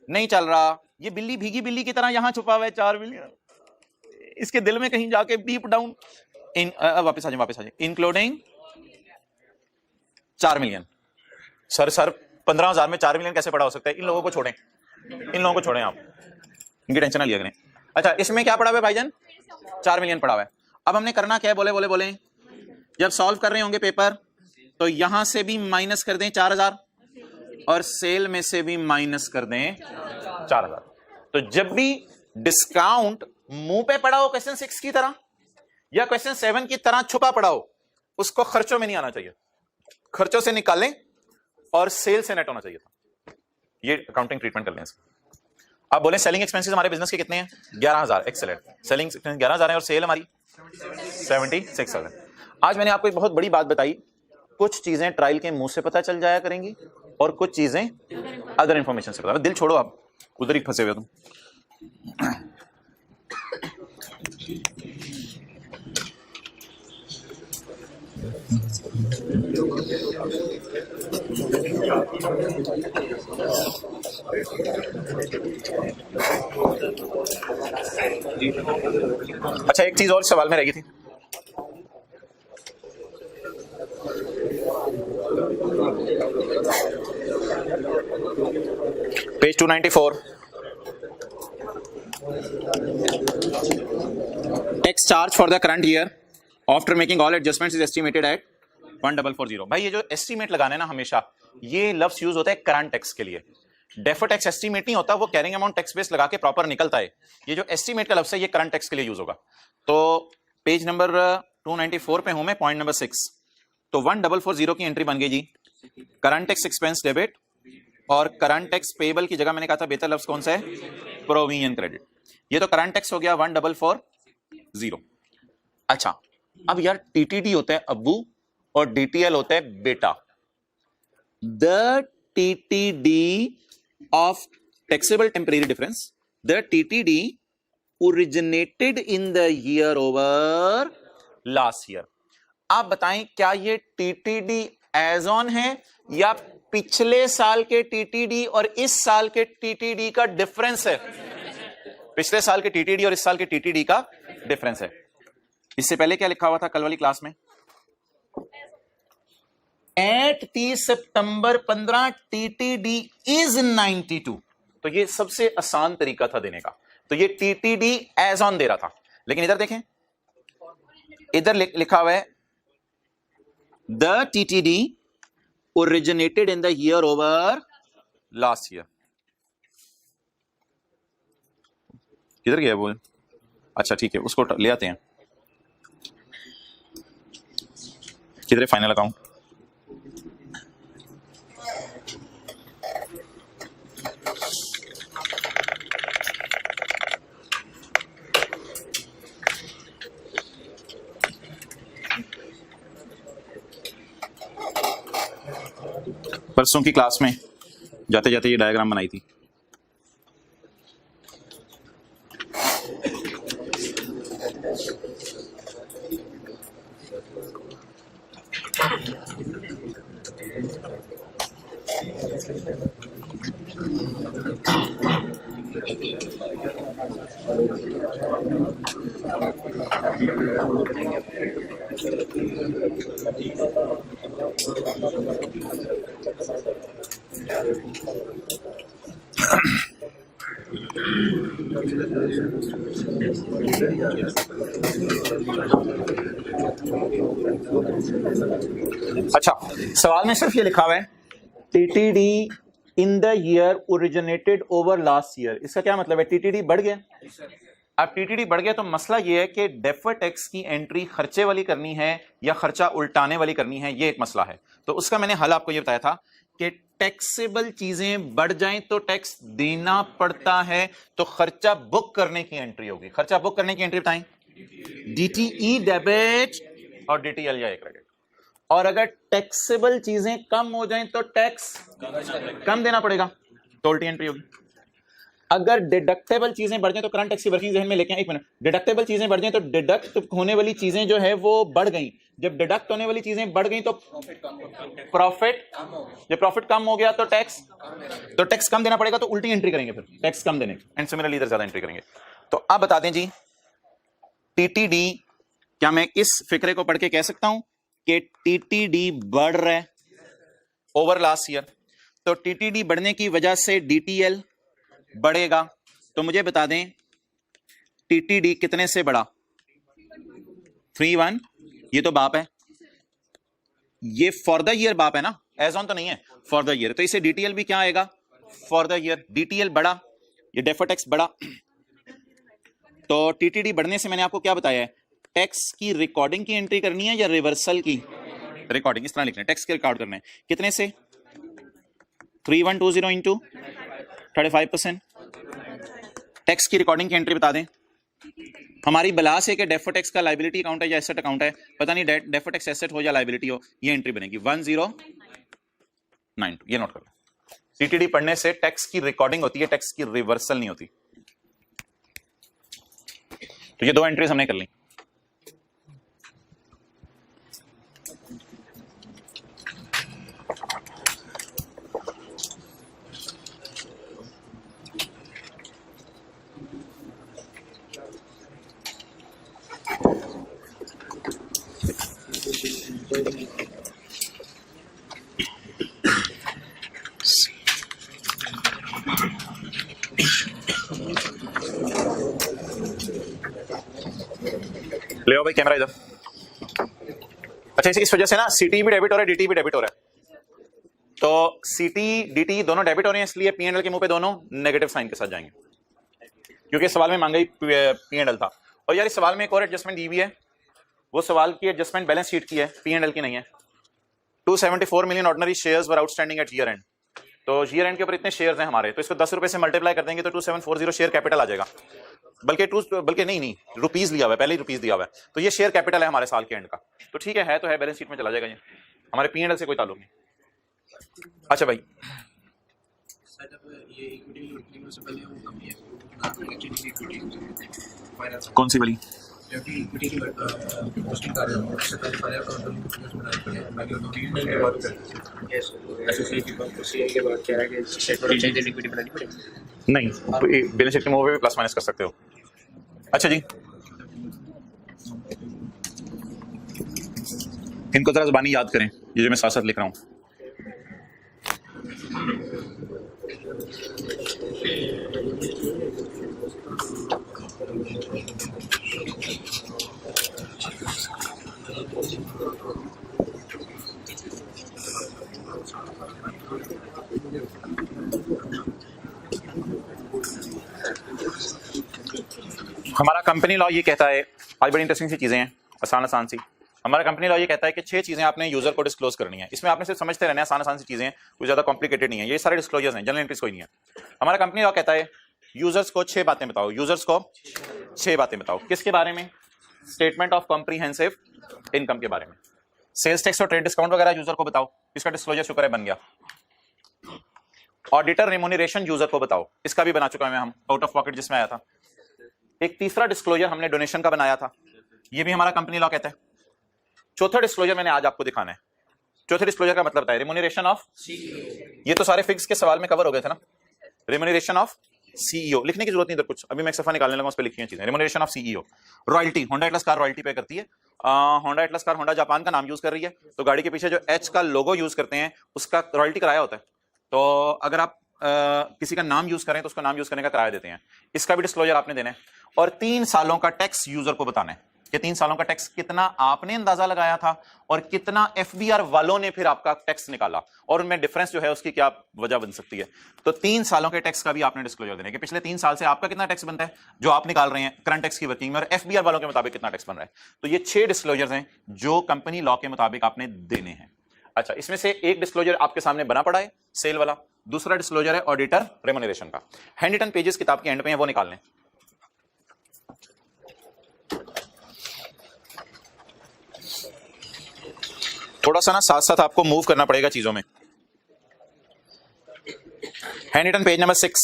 नहीं चल रहा। ये बिल्ली भीगी बिल्ली की तरह यहां छुपा हुआ है 4 मिलियन, इसके दिल में कहीं जाके डीप डाउन इन वापस आ जाए इंक्लूडिंग 4 मिलियन। सर 15,000 में 4 मिलियन कैसे पड़ा हो सकता है? इन लोगों को छोड़ें, इन लोगों को छोड़ें, आप इनकी टेंशन ना लिया करें। अच्छा, इसमें क्या पड़ा हुआ है भाईजान? 4 मिलियन पड़ा हुआ है। अब हमने करना क्या है? बोले जब सॉल्व कर रहे होंगे पेपर तो यहां से भी माइनस कर दें 4,000 और सेल में से भी माइनस कर दें 4,000। तो जब भी डिस्काउंट मुंह पे पड़ा हो क्वेश्चन 6 की तरह या क्वेश्चन 7 की तरह छुपा पड़ा हो, उसको खर्चों में नहीं आना चाहिए, खर्चों से निकालें और सेल से नेट होना चाहिए था। ये अकाउंटिंग ट्रीटमेंट कर लें इसको। आप बोले सेलिंग एक्सपेंसेस हमारे बिजनेस के कितने हैं? 11,000। एक्सेलेंट, सेलिंग 11,000 है और सेल हमारी 76,000। आज मैंने आपको एक बहुत बड़ी बात बताई, कुछ चीजें ट्रायल के मुंह से पता चल जाया करेंगी और कुछ चीजें अदर इंफॉर्मेशन से पता। दिल छोड़ो, आप उधर ही फंसे हुए तुम। अच्छा, एक चीज और सवाल में रह गई थी, page 294, tax charge for the current year after making all adjustments is estimated at 1440। भाई ये जो एस्टिमेट लगाना है ना, हमेशा ये लफ्ज यूज होता है करंट टैक्स के लिए। डेफर्ड टैक्स एस्टिमेट नहीं होता, वो कैरिंग अमाउंट टैक्स बेस लगा के प्रॉपर निकलता है। ये जो एस्टिमेट का लफ्ज है ये करंट टैक्स के लिए यूज होगा। तो पेज नंबर 294 पे हूं मैं, पॉइंट नंबर 6। तो 1440 की एंट्री बन गई जी, करंट टैक्स एक्सपेंस डेबिट, और करंट टैक्स पेबल की जगह मैंने कहा था बेहतर लफ्ज कौन सा है? Provision credit. ये तो करंट टैक्स हो गया 1440। अच्छा, अब यार टीटीडी होता है अब्बू और डीटीएल होता है बेटा। The TTD of taxable temporary difference, the TTD originated in the year over last year। आप बताएं क्या ये TTD एज ऑन है या पिछले साल के TTD और इस साल के TTD का डिफरेंस है? पिछले साल के TTD और इस साल के TTD का डिफरेंस है। इससे पहले क्या लिखा हुआ था कल वाली क्लास में? एट 30 सितंबर 15 TTD इज 92। तो ये सबसे आसान तरीका था देने का। तो ये TTD एज ऑन दे रहा था, लेकिन इधर देखें, इधर लिखा हुआ है the TTD originated in the year over last year. किधर गया वो? अच्छा ठीक है, उसको ले आते हैं। किधर है फाइनल अकाउंट? परसों की क्लास में जाते जाते ये डायग्राम बनाई थी। अच्छा, सवाल में सिर्फ ये लिखा हुआ है TTD in the year originated over last year. इसका क्या मतलब है? टीटीडी बढ़ गया। अब टीटीडी बढ़ गया तो मसला ये है कि डेफर्ड टैक्स की एंट्री खर्चे वाली करनी है या खर्चा उल्टाने वाली करनी है, ये एक मसला है। तो उसका मैंने हल आपको ये बताया था कि टैक्सेबल चीजें बढ़ जाएं तो टैक्स देना पड़ता है, तो खर्चा बुक करने की एंट्री होगी। खर्चा बुक करने की एंट्री बताएं, डीटीई डेबिट और डीटीएल या क्रेडिट। और अगर टैक्सेबल चीजें कम हो जाएं तो टैक्स कम देना पड़ेगा, तो उल्टी एंट्री होगी। अगर डिडक्टेबल चीजें बढ़ जाएं तो करंट टैक्स की वर्किंग जहन में लेके आए। एक मिनट, डिडक्टेबल चीजें बढ़ जाएं तो डिडक्ट होने वाली चीजें जो है वो बढ़ गई। जब डिडक्ट होने वाली चीजें बढ़ गई तो प्रॉफिट, जब प्रॉफिट कम हो गया तो टैक्स कम देना पड़ेगा, तो उल्टी एंट्री करेंगे, फिर टैक्स कम देने एंड सिमिलरली इधर ज्यादा एंट्री करेंगे। तो आप बता दें जी, टीटीडी, क्या मैं इस फिक्रे को पढ़ के कह सकता हूं कि टीटीडी बढ़ रहा है ओवर लास्ट ईयर, तो टीटीडी बढ़ने की वजह से डीटीएल बढ़ेगा। तो मुझे बता दें टीटीडी कितने से बढ़ा? 3-1, ये तो बाप है, ये फॉर द ईयर बाप है ना, एज ऑन तो नहीं है, फॉर द ईयर। तो इसे डीटीएल भी क्या आएगा? For the year. डीटीएल बढ़ा, ये डेफर्ड टैक्स बढ़ा। तो टीटीडी बढ़ने से मैंने आपको क्या बताया है? टैक्स की रिकॉर्डिंग की एंट्री करनी है या रिवर्सल की? रिकॉर्डिंग। इस तरह लिखना है, टैक्स के रिकॉर्ड करना है। कितने से? 3120 इंटू 35%। टैक्स की रिकॉर्डिंग की एंट्री बता दें। हमारी बला से कि डेफर्ड टैक्स का लायबिलिटी अकाउंट है या एसेट अकाउंट है, पता नहीं डेफर्ड टैक्स एसेट हो या लायबिलिटी हो, ये एंट्री बनेगी 1092। ये नोट कर लो। टीटीडी पढ़ने से टैक्स की रिकॉर्डिंग होती है, टैक्स की रिवर्सल नहीं होती। तो ये दो एंट्रीज हमने कर ली। ले आओ भाई कैमरा इधर। अच्छा, इस वजह से ना सीटी भी डेबिट हो रहा है, डीटी भी डेबिट हो रहा है। तो सीटी डीटी दोनों डेबिट हो रहे हैं, इसलिए पीएनएल के मुंह पे दोनों नेगेटिव साइन के साथ जाएंगे, क्योंकि सवाल में मांगा ही पीएनएल था। और यार इस सवाल में एक और एडजस्टमेंट दी हुई है, वो सवाल की एडजस्टमेंट बैलेंस शीट की है, पीएनएल की नहीं है। 274 million ordinary shares were outstanding at year and. तो ईयर एंड के ऊपर इतने शेयर्स हैं हमारे, तो इसको 10 रुपए से मल्टीप्लाई कर देंगे तो 2740 शेयर कैपिटल आ जाएगा। बल्कि नहीं रुपीज लिया हुआ है, पहले ही रुपीज दिया हुआ है, तो ये शेयर कैपिटल है हमारे साल के एंड का। तो ठीक है तो है, बैलेंस शीट में चला जाएगा, ये हमारे पीएनएल से कोई ताल्लुक नहीं। अच्छा भाई, कौन सी वाली? नहीं, बैलेंस शीट के मुंह पे प्लस माइनस कर सकते हो। अच्छा जी, इनको जरा ज़बानी याद करें, ये जो मैं साथ साथ लिख रहा हूं। हमारा कंपनी लॉ ये कहता है, आज बड़ी इंटरेस्टिंग सी चीजें हैं, आसान सी। हमारा कंपनी लॉ ये कहता है कि 6 चीजें आपने यूजर को डिस्क्लोज करनी है। इसमें आपने सिर्फ समझते रहना है, आसान सी चीजें, कोई ज्यादा कॉम्प्लिकेटेड नहीं है, ये सारे डिस्क्लोजर्स हैं, जनरल एंट्रीज कोई नहीं है। हमारा कंपनी लॉ कहता है यूजर्स को 6 बातें बताओ, यूजर्स को 6 बातें बताओ। किसके बारे में? स्टेटमेंट ऑफ कॉम्प्रिहेंसिव इनकम के बारे में। सेल्स टैक्स और ट्रेड डिस्काउंट वगैरह यूजर को बताओ, इसका डिस्क्लोजर शुक्र है बन गया। ऑडिटर रेम्यूनरेशन यूजर को बताओ, इसका भी बना चुका है हम, आउट ऑफ पॉकेट जिसमें आया था। एक तीसरा डिस्क्लोजर हमने डोनेशन का बनाया था, ये भी हमारा कंपनी लॉ कहता है। चौथा डिस्क्लोजर मैंने आज आपको दिखाना है। चौथे डिस्क्लोजर का मतलब है रेम्यूनरेशन ऑफ, ये तो सारे फिक्स के सवाल में कवर हो गए थे ना। रेम्यूनरेशन ऑफ सीईओ, लिखने की जरूरत नहीं इधर कुछ, अभी मैं एक सफा निकालने लगा, उस पर लिखी हैं चीजें। Remuneration of CEO. Royalty, Honda Atlas car royalty पे करती है। Honda Atlas car, Honda Japan का नाम यूज कर रही है, तो गाड़ी के पीछे जो एच का लोगो यूज करते हैं उसका रॉयल्टी किराया होता है। तो अगर आप किसी का नाम यूज करें तो उसका नाम यूज करने का किराया देते हैं, इसका भी डिस्क्लोजर आपने देना है। और 3 सालों का टैक्स यूजर को बताना है कि 3 सालों का टैक्स कितना आपने अंदाजा लगाया था और कितना एफबीआर वालों ने फिर आपका टैक्स निकाला, और उनमें डिफरेंस जो है उसकी क्या वजह बन सकती है। तो 3 सालों के टैक्स का भी आपने डिस्क्लोजर देना है कि पिछले 3 साल से आपका कितना टैक्स बनता है जो आप निकाल रहे हैं करंट टैक्स की वर्किंग में, और एफबीआर वालों के मुताबिक कितना टैक्स बन रहा है। तो ये 6 डिस्क्लोजर्स हैं जो कंपनी लॉ के मुताबिक आपने देने हैं। अच्छा, इसमें से एक डिस्क्लोजर आपके सामने बना पड़ा है सेल वाला, दूसरा डिस्क्लोजर है ऑडिटर रेम्यूनरेशन का। हैंड रिटन पेजेस किताब के एंड पे हैं, वो निकाल लें। थोड़ा सा ना साथ साथ आपको मूव करना पड़ेगा चीजों में। Hand written page number 6,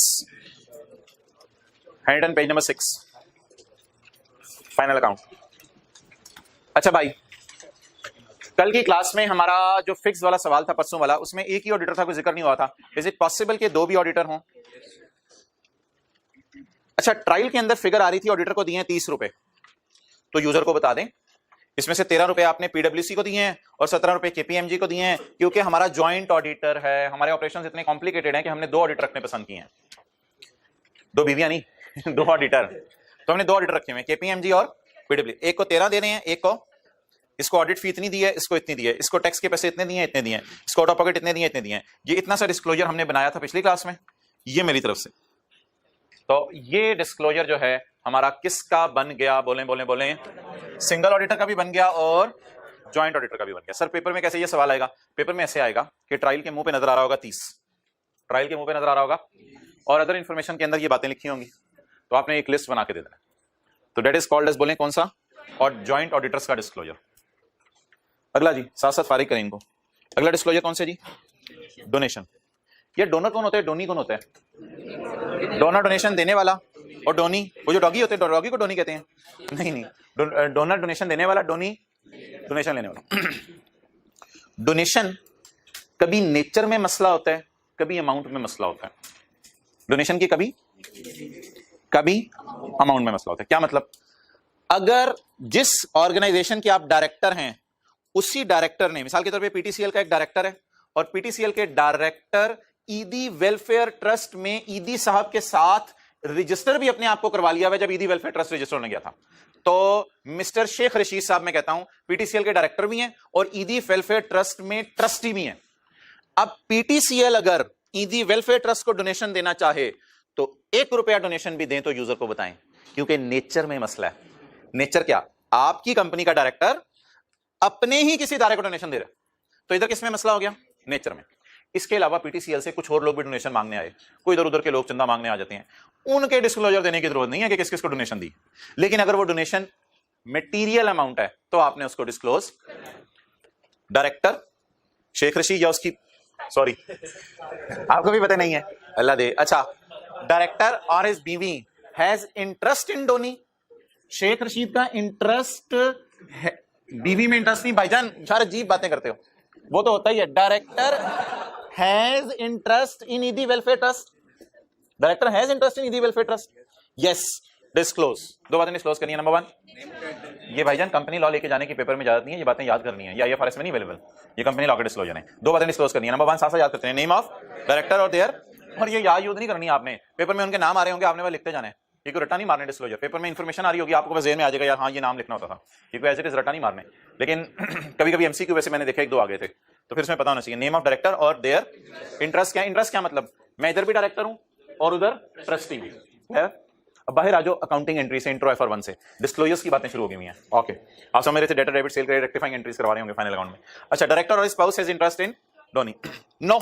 hand written page number 6, final account. अच्छा भाई, कल की क्लास में हमारा जो फिक्स वाला सवाल था परसों वाला, उसमें एक ही ऑडिटर था, कोई जिक्र नहीं हुआ था। इज इट पॉसिबल कि 2 भी ऑडिटर हों? अच्छा, ट्रायल के अंदर फिगर आ रही थी ऑडिटर को दिए हैं 30 रुपए, तो यूजर को बता दें इसमें से 13 रुपए आपने पीडब्ल्यूसी को दिए हैं और 17 रुपए केपीएमजी को दिए हैं, क्योंकि हमारा ज्वाइंट ऑडिटर है, हमारे ऑपरेशंस इतने कॉम्प्लिकेटेड हैं कि हमने 2 ऑडिटर रखने पसंद किए हैं। 2 बीवियां नहीं 2 ऑडिटर, तो हमने 2 ऑडिटर रखे हुए हैं, केपीएमजी और पीडब्ल्यू। एक को 13 दे रहे हैं, एक को, इसको ऑडिट फी इतनी दी है, इसको इतनी दी है, इसको टैक्स के पैसे इतने दिए हैं, इतने दिए हैं, इसको आउट ऑफ पॉकेट इतने दिए, इतने दिए हैं। ये इतना सा डिस्क्लोजर हमने बनाया था पिछली क्लास में, ये मेरी तरफ से। तो ये डिस्क्लोजर जो है हमारा किसका बन गया? बोलें बोलें बोलें। सिंगल ऑडिटर का भी बन गया और ज्वाइंट ऑडिटर का भी बन गया। सर पेपर में कैसे ये सवाल आएगा? पेपर में ऐसे आएगा कि ट्रायल के मुंह पे नजर आ रहा होगा 30, ट्रायल के मुंह पे नजर आ रहा होगा और अदर इंफॉर्मेशन के अंदर ये बातें लिखी होंगी, तो आपने एक लिस्ट बना के दे देना। तो डेट इज कॉल्ड एज, बोलें कौन सा? और ज्वाइंट ऑडिटर्स का डिस्क्लोजर। अगला जी, साथ साथ फारिग करें इनको। अगला डिस्क्लोजर कौन से जी? डोनेशन। ये डोनर कौन होता है, डोनी कौन होता है? डोनर डोनेशन देने वाला, और डोनी वो जो डॉगी होते हैं, डॉगी को डोनी कहते हैं? नहीं नहीं, डोनर डोनेशन देने वाला, डोनी डोनेशन लेने वाला। डोनेशन कभी नेचर में मसला होता है, कभी अमाउंट में मसला होता है। डोनेशन की कभी अमाउंट में मसला होता है। क्या मतलब? अगर जिस ऑर्गेनाइजेशन के आप डायरेक्टर हैं, उसी डायरेक्टर ने, मिसाल के तौर पे पीटीसीएल का एक डायरेक्टर है और पीटीसीएल के डायरेक्टर ईदी वेलफेयर ट्रस्ट में ईदी साहब के साथ रजिस्टर भी अपने आप को करवा लिया हुआ जब ईदी वेलफेयर ट्रस्ट रजिस्टर होने गया था। तो मिस्टर शेख रशीद साहब, मैं कहता हूं, पीटीसीएल के डायरेक्टर भी हैं और ईदी वेलफेयर ट्रस्ट में ट्रस्टी भी हैं। अब पीटीसीएल अगर ईदी वेलफेयर ट्रस्ट को डोनेशन देना चाहे तो 1 रुपया डोनेशन भी दें तो यूजर को बताएं, क्योंकि नेचर में मसला है। नेचर क्या? आपकी कंपनी का डायरेक्टर अपने ही किसी इदारे को डोनेशन दे रहा है, तो इधर किसमें मसला हो गया? नेचर में। इसके अलावा पीटीसीएल से कुछ और लोग भी डोनेशन मांगने आए, कोई इधर उधर के लोग चंदा मांगने आ जाते हैं, उनके डिस्क्लोजर देने की जरूरत नहीं है कि किस किस को डोनेशन दी। लेकिन अगर वो डोनेशन मटेरियल अमाउंट है तो आपने उसको डिस्क्लोज। डायरेक्टर शेख रशीद या उसकी, सॉरी आपको भी पता नहीं है, अल्लाह दे। अच्छा, डायरेक्टर और हिज बीवी has interest in donee. Sheikh Rashid का इंटरेस्ट है, बीवी में इंटरेस्ट नहीं। भाईजान सारे अजीब बातें करते हो, वो तो होता ही है। डायरेक्टर हैज इंटरेस्ट इन ईदी welfare trust, director has interest इन ईदी वेलफेयर ट्रस्ट, यस, डिस्क्लोज। 2 बातें डिस्क्लोज करनी है। नंबर 1, ये भाईजान कंपनी लॉ लेके जाने की पेपर में इजाजत नहीं है, ये बातें याद करनी है, या आईएफआरएस में नहीं अवेलेबल, ये कंपनी लॉ का डिस्क्लोजर है। 2 बातें डिस्क्लोज करनी है। नंबर 1 साथ साथ याद करते हैं, नेम ऑफ डायरेक्टर और देयर, और ये याद यूज नहीं करनी है आपने, पेपर में उनके नाम आ रहे होंगे, आपने वह लिखते जाना है। ये कोई रट्टा नहीं मारने डिस्क्लोजर। पेपर में इंफॉर्मेशन आ रही होगी, आपको बस जेहन में आ जाएगा यार हाँ ये नाम लिखना होता था, ये कोई ऐसे रट्टा नहीं मारने। लेकिन कभी कभी एमसीक्यू वैसे मैंने देखा 1-2 आ गए थे, तो फिर इसमें पता होना चाहिए नेम ऑफ डायरेक्टर और देयर इंटरेस्ट। क्या इंटरेस्ट? क्या मतलब? मैं इधर भी डायरेक्टर हूं और उधर ट्रस्टी भी है। अब बाहर आ जाओ अकाउंटिंग एंट्री से, इंट्रो FR1 से डिस्क्लोजर्स की बातें शुरू हो गई हैं। ओके, आप समझ रहे थे debtor debit sale credit rectifying entries करवा रहे होंगे फाइनल अकाउंट में। अच्छा, डायरेक्टर और spouse has interest in donee. No,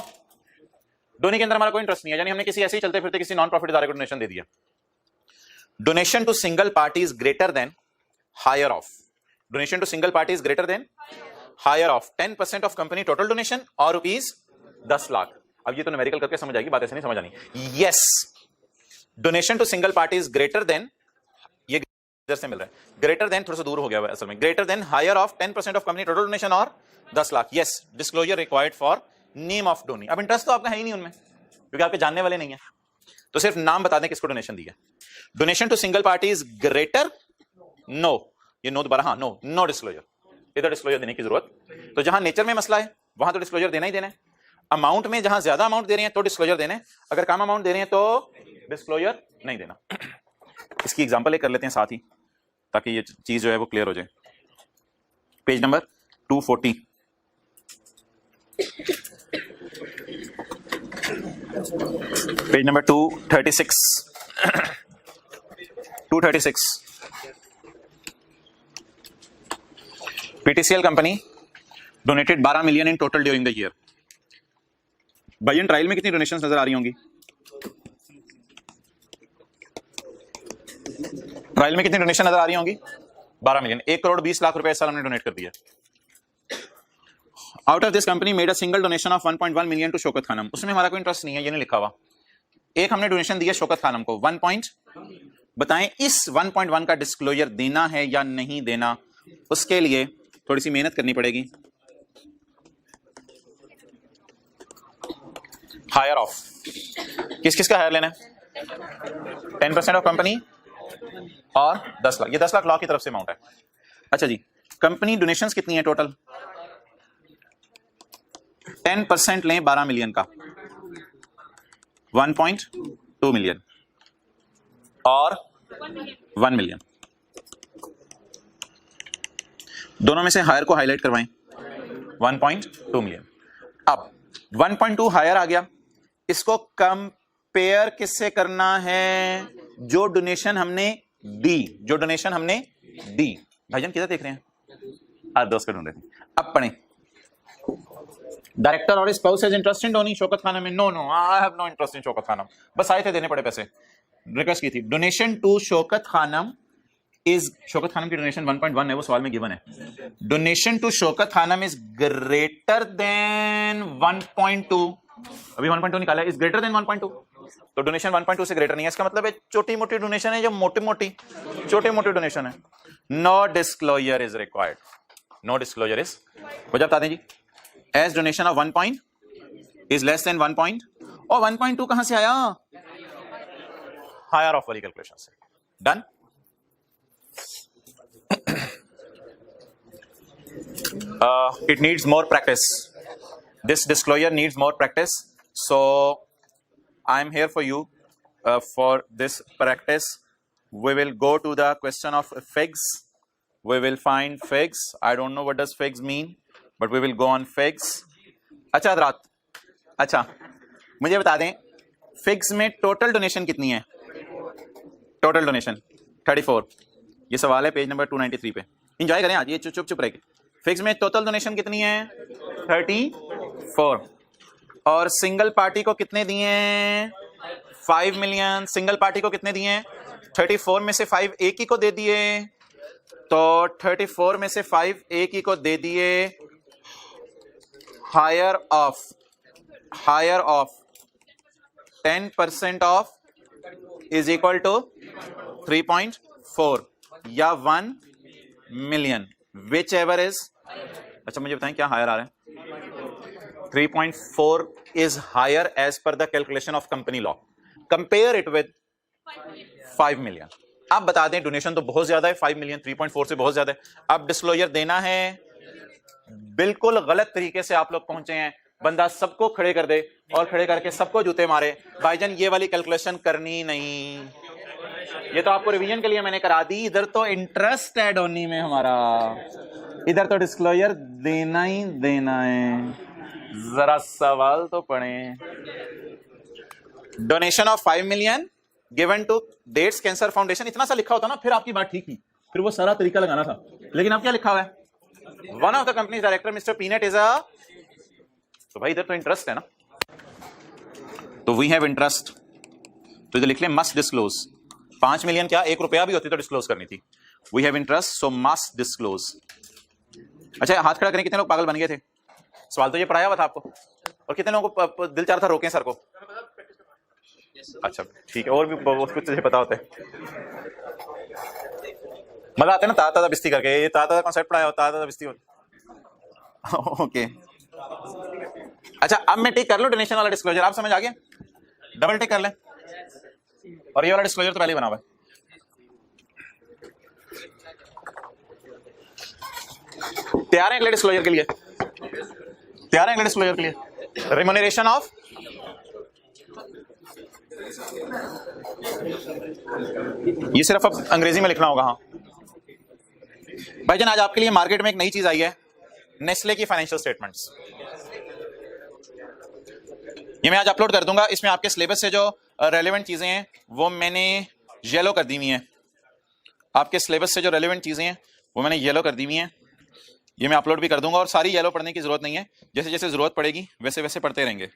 donee के अंदर हमारा कोई इंटरेस्ट नहीं है, यानी हमने किसी ऐसे ही चलते फिरते किसी नॉन प्रॉफिट इदारे को डोनेशन दे दिया। Donation to single party is greater than higher of, donation to single party is greater than higher of 10% of company total donation और ₹10 लाख। अब ये तो न्यूमेरिकल करके समझ आएगी, बात ऐसे नहीं समझ आनी। Yes, donation to single party is greater than, ये इधर से मिल रहा है, ग्रेटर देन, थोड़ा सा दूर हो गया असल में, greater than higher of 10% of company total donation और 10 lakh. Yes, disclosure required for name of donee. अब इंटरेस्ट तो आपका है ही नहीं उनमें, क्योंकि आपके जानने वाले नहीं है, तो सिर्फ नाम बता दें किसको डोनेशन दी है। Donation to single party is greater, no, ये नो दोबारा, हाँ नो, नो डिस्क्लोजर, इधर डिस्क्लोजर देने की जरूरत। तो जहां नेचर में मसला है वहां तो डिस्क्लोजर देना ही देना है। अमाउंट में जहां ज्यादा अमाउंट दे रहे हैं तो डिस्क्लोजर देना है, अगर कम अमाउंट दे रहे हैं तो डिस्क्लोजर नहीं देना। इसकी एग्जांपल एक कर लेते हैं साथ ही, ताकि ये चीज जो है वो क्लियर हो जाए। Page number 240, page number 236, 236। PTCL company donated 12 million in total during the year. भाई ट्रायल में कितनी डोनेशंस नजर आ रही होंगी? ट्रायल में कितनी डोनेशन नजर आ रही होंगी? 12 मिलियन, 1 करोड़ 20 लाख रुपए इस साल हमने डोनेट कर दिया। Out of this company made a single donation of 1.1 million to Shaukat Khanum. उसमें हमारा कोई इंटरेस्ट नहीं है, ये नहीं लिखा हुआ। एक हमने डोनेशन दिया शौकत खानम को 1 बताएं इस 1.1 का डिस्क्लोजर देना है या नहीं देना, उसके लिए थोड़ी सी मेहनत करनी पड़ेगी। हायर ऑफ, किस किस का हायर लेना है? 10% ऑफ कंपनी और 10 लाख, ये 10 लाख लॉ की तरफ से अमाउंट है। अच्छा जी, कंपनी डोनेशंस कितनी है टोटल? 10% लें 12 मिलियन का, 1.2 मिलियन और 1 मिलियन। दोनों में से हायर को हाईलाइट करवाएं, 1.2 मिलियन। अब 1.2 हायर आ गया, इसको कंपेयर किससे करना है? जो डोनेशन हमने दी, जो डोनेशन हमने दी। भाईजान किधर देख रहे हैं? दोस्त कर ढूंढ रहे थे। अब पढ़ें, डायरेक्टर और spouse has interest in donee Shaukat Khanum. No no, I have no interest in Shaukat Khanum, बस आए थे देने पड़े पैसे, रिक्वेस्ट की थी। Donation to Shaukat Khanum is, Shaukat Khanum की डोनेशन 1.1 है, वो सवाल में गिवन है। Donation to Shaukat Khanum is greater than 1.2, अभी 1.2 निकाला है, इज ग्रेटर देन 1.2, तो डोनेशन 1.2 से ग्रेटर नहीं है। इसका मतलब है छोटी मोटी डोनेशन है, जो मोटी मोटी छोटी मोटी डोनेशन है। No disclosure is required, no disclosure is, मुझे बता दें जी, as donation of 1 is less than 1 और 1.2 कहां से आया? हायर ऑफ वाली कैलकुलेशन से। Done. It needs more practice. This disclosure needs more practice. So I'm here for you for this practice. We will go to the question of figs. We will find figs. I don't know what does figs mean, but we will go on figs. अच्छा हज़रात, अच्छा मुझे बता दें figs में टोटल डोनेशन कितनी है? Total donation 34। ये सवाल है पेज नंबर 293 पे। इंजॉय करें आज, ये चुप चुप रहेगी। फिक्स में टोटल डोनेशन कितनी है? 34। और सिंगल पार्टी को कितने दिए हैं? 5 मिलियन। सिंगल पार्टी को कितने दिए हैं? 34 में से 5 एक ही को दे दिए, तो 34 में से 5 एक ही को दे दिए। Higher of 10% of is equal to 3.4 या 1 मिलियन, विच एवर इज। अच्छा मुझे बताएं क्या हायर आ रहा है? 3.4 is higher as per the calculation of company law. Compare it with 5 million. आप बता दें डोनेशन तो बहुत ज्यादा है, 5 मिलियन 3.4 से बहुत ज्यादा है। अब डिस्क्लोजर देना है, बिल्कुल गलत तरीके से आप लोग पहुंचे हैं। बंदा सबको खड़े कर दे और खड़े करके सबको जूते मारे। भाईजान ये वाली कैलकुलेशन करनी नहीं, ये तो आपको रिवीजन के लिए मैंने करा दी। इधर तो इंटरेस्ट ऐड होनी में हमारा, इधर तो डिस्क्लोजर देना ही देना है। जरा सवाल तो पढ़ें। Donation of 5 million given to dates cancer foundation, इतना सा लिखा होता ना फिर आपकी बात ठीक थी, फिर वो सारा तरीका लगाना था। लेकिन अब क्या लिखा हुआ है? One of the company director mister peanut is a, तो भाई इधर तो इंटरेस्ट है ना, तो वी हैव इंटरेस्ट, तो इधर लिख लें मस्ट डिस्क्लोज। 5 मिलियन क्या 1 रुपया भी होती तो डिस्क्लोज करनी थी। We have interest so must disclose. अच्छा हाथ खड़ा करें, कितने लोग पागल बन गए थे? सवाल तो ये पढ़ाया हुआ था आपको। और कितने लोगों को दिल चाह रहा था रोकें सर को? अच्छा ठीक है, और भी बहुत कुछ तुझे पता होता है। मजा आता है ना ताजा ताजा बिस्ती करके, ये ताजा ताजा कॉन्सेप्ट पढ़ाया होता है, ताजा बिस्ती होता। ओके अच्छा, अब मैं टिक कर लूं डोनेशन वाला डिस्क्लोजर, आप समझ आ गया? डबल टिक कर लें, और ये वाला डिस्क्लोजर तो पहले ही बना हुआ है। तैयार है अगले डिस्क्लोजर के लिए? तैयार है अगले डिस्क्लोजर के लिए? रिम्यूनरेशन ऑफ, ये सिर्फ अब अंग्रेजी में लिखना होगा। हाँ भाईजान, आज आपके लिए मार्केट में एक नई चीज आई है, नेस्ले की फाइनेंशियल स्टेटमेंट्स। ये मैं आज अपलोड कर दूंगा। इसमें आपके सिलेबस से जो रेलेवेंट चीजें हैं वो मैंने येलो कर दी हुई हैं। आपके सिलेबस से जो रेलेवेंट चीजें हैं वो मैंने येलो कर दी हुई हैं। ये मैं अपलोड भी कर दूंगा, और सारी येलो पढ़ने की जरूरत नहीं है, जैसे जैसे जरूरत पड़ेगी वैसे वैसे पढ़ते रहेंगे।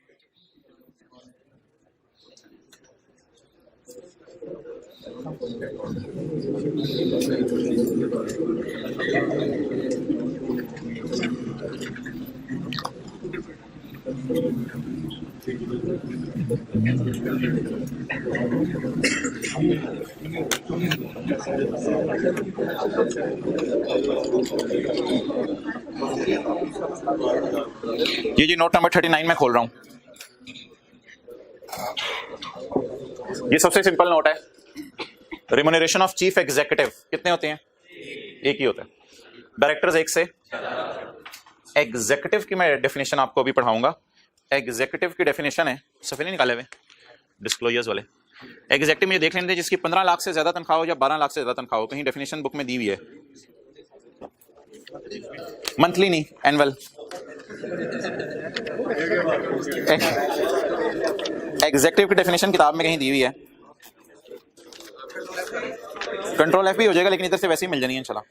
ये जी नोट नंबर 39 में खोल रहा हूं। ये सबसे सिंपल नोट है। रिम्यूनरेशन ऑफ चीफ एग्जीक्यूटिव कितने होते हैं? एक ही होता है। डायरेक्टर्स एक से। एग्जीक्यूटिव की मैं डेफिनेशन आपको अभी पढ़ाऊंगा। एग्जीक्यूटिव की डेफिनेशन है, सफे नहीं निकाले हुए डिस्क्लोजर्स वाले। एग्जीक्यूटिव में देख लेने दें जिसकी 15 लाख से ज्यादा तनख्वाह हो या 12 लाख से ज्यादा तनख्वाह हो, कहीं डेफिनेशन बुक में दी हुई है। मंथली नहीं, एनुअल। एग्जीक्यूटिव की डेफिनेशन किताब में कहीं दी हुई है। कंट्रोल F भी हो जाएगा, लेकिन इधर से वैसे ही मिल जानी है इंशाल्लाह।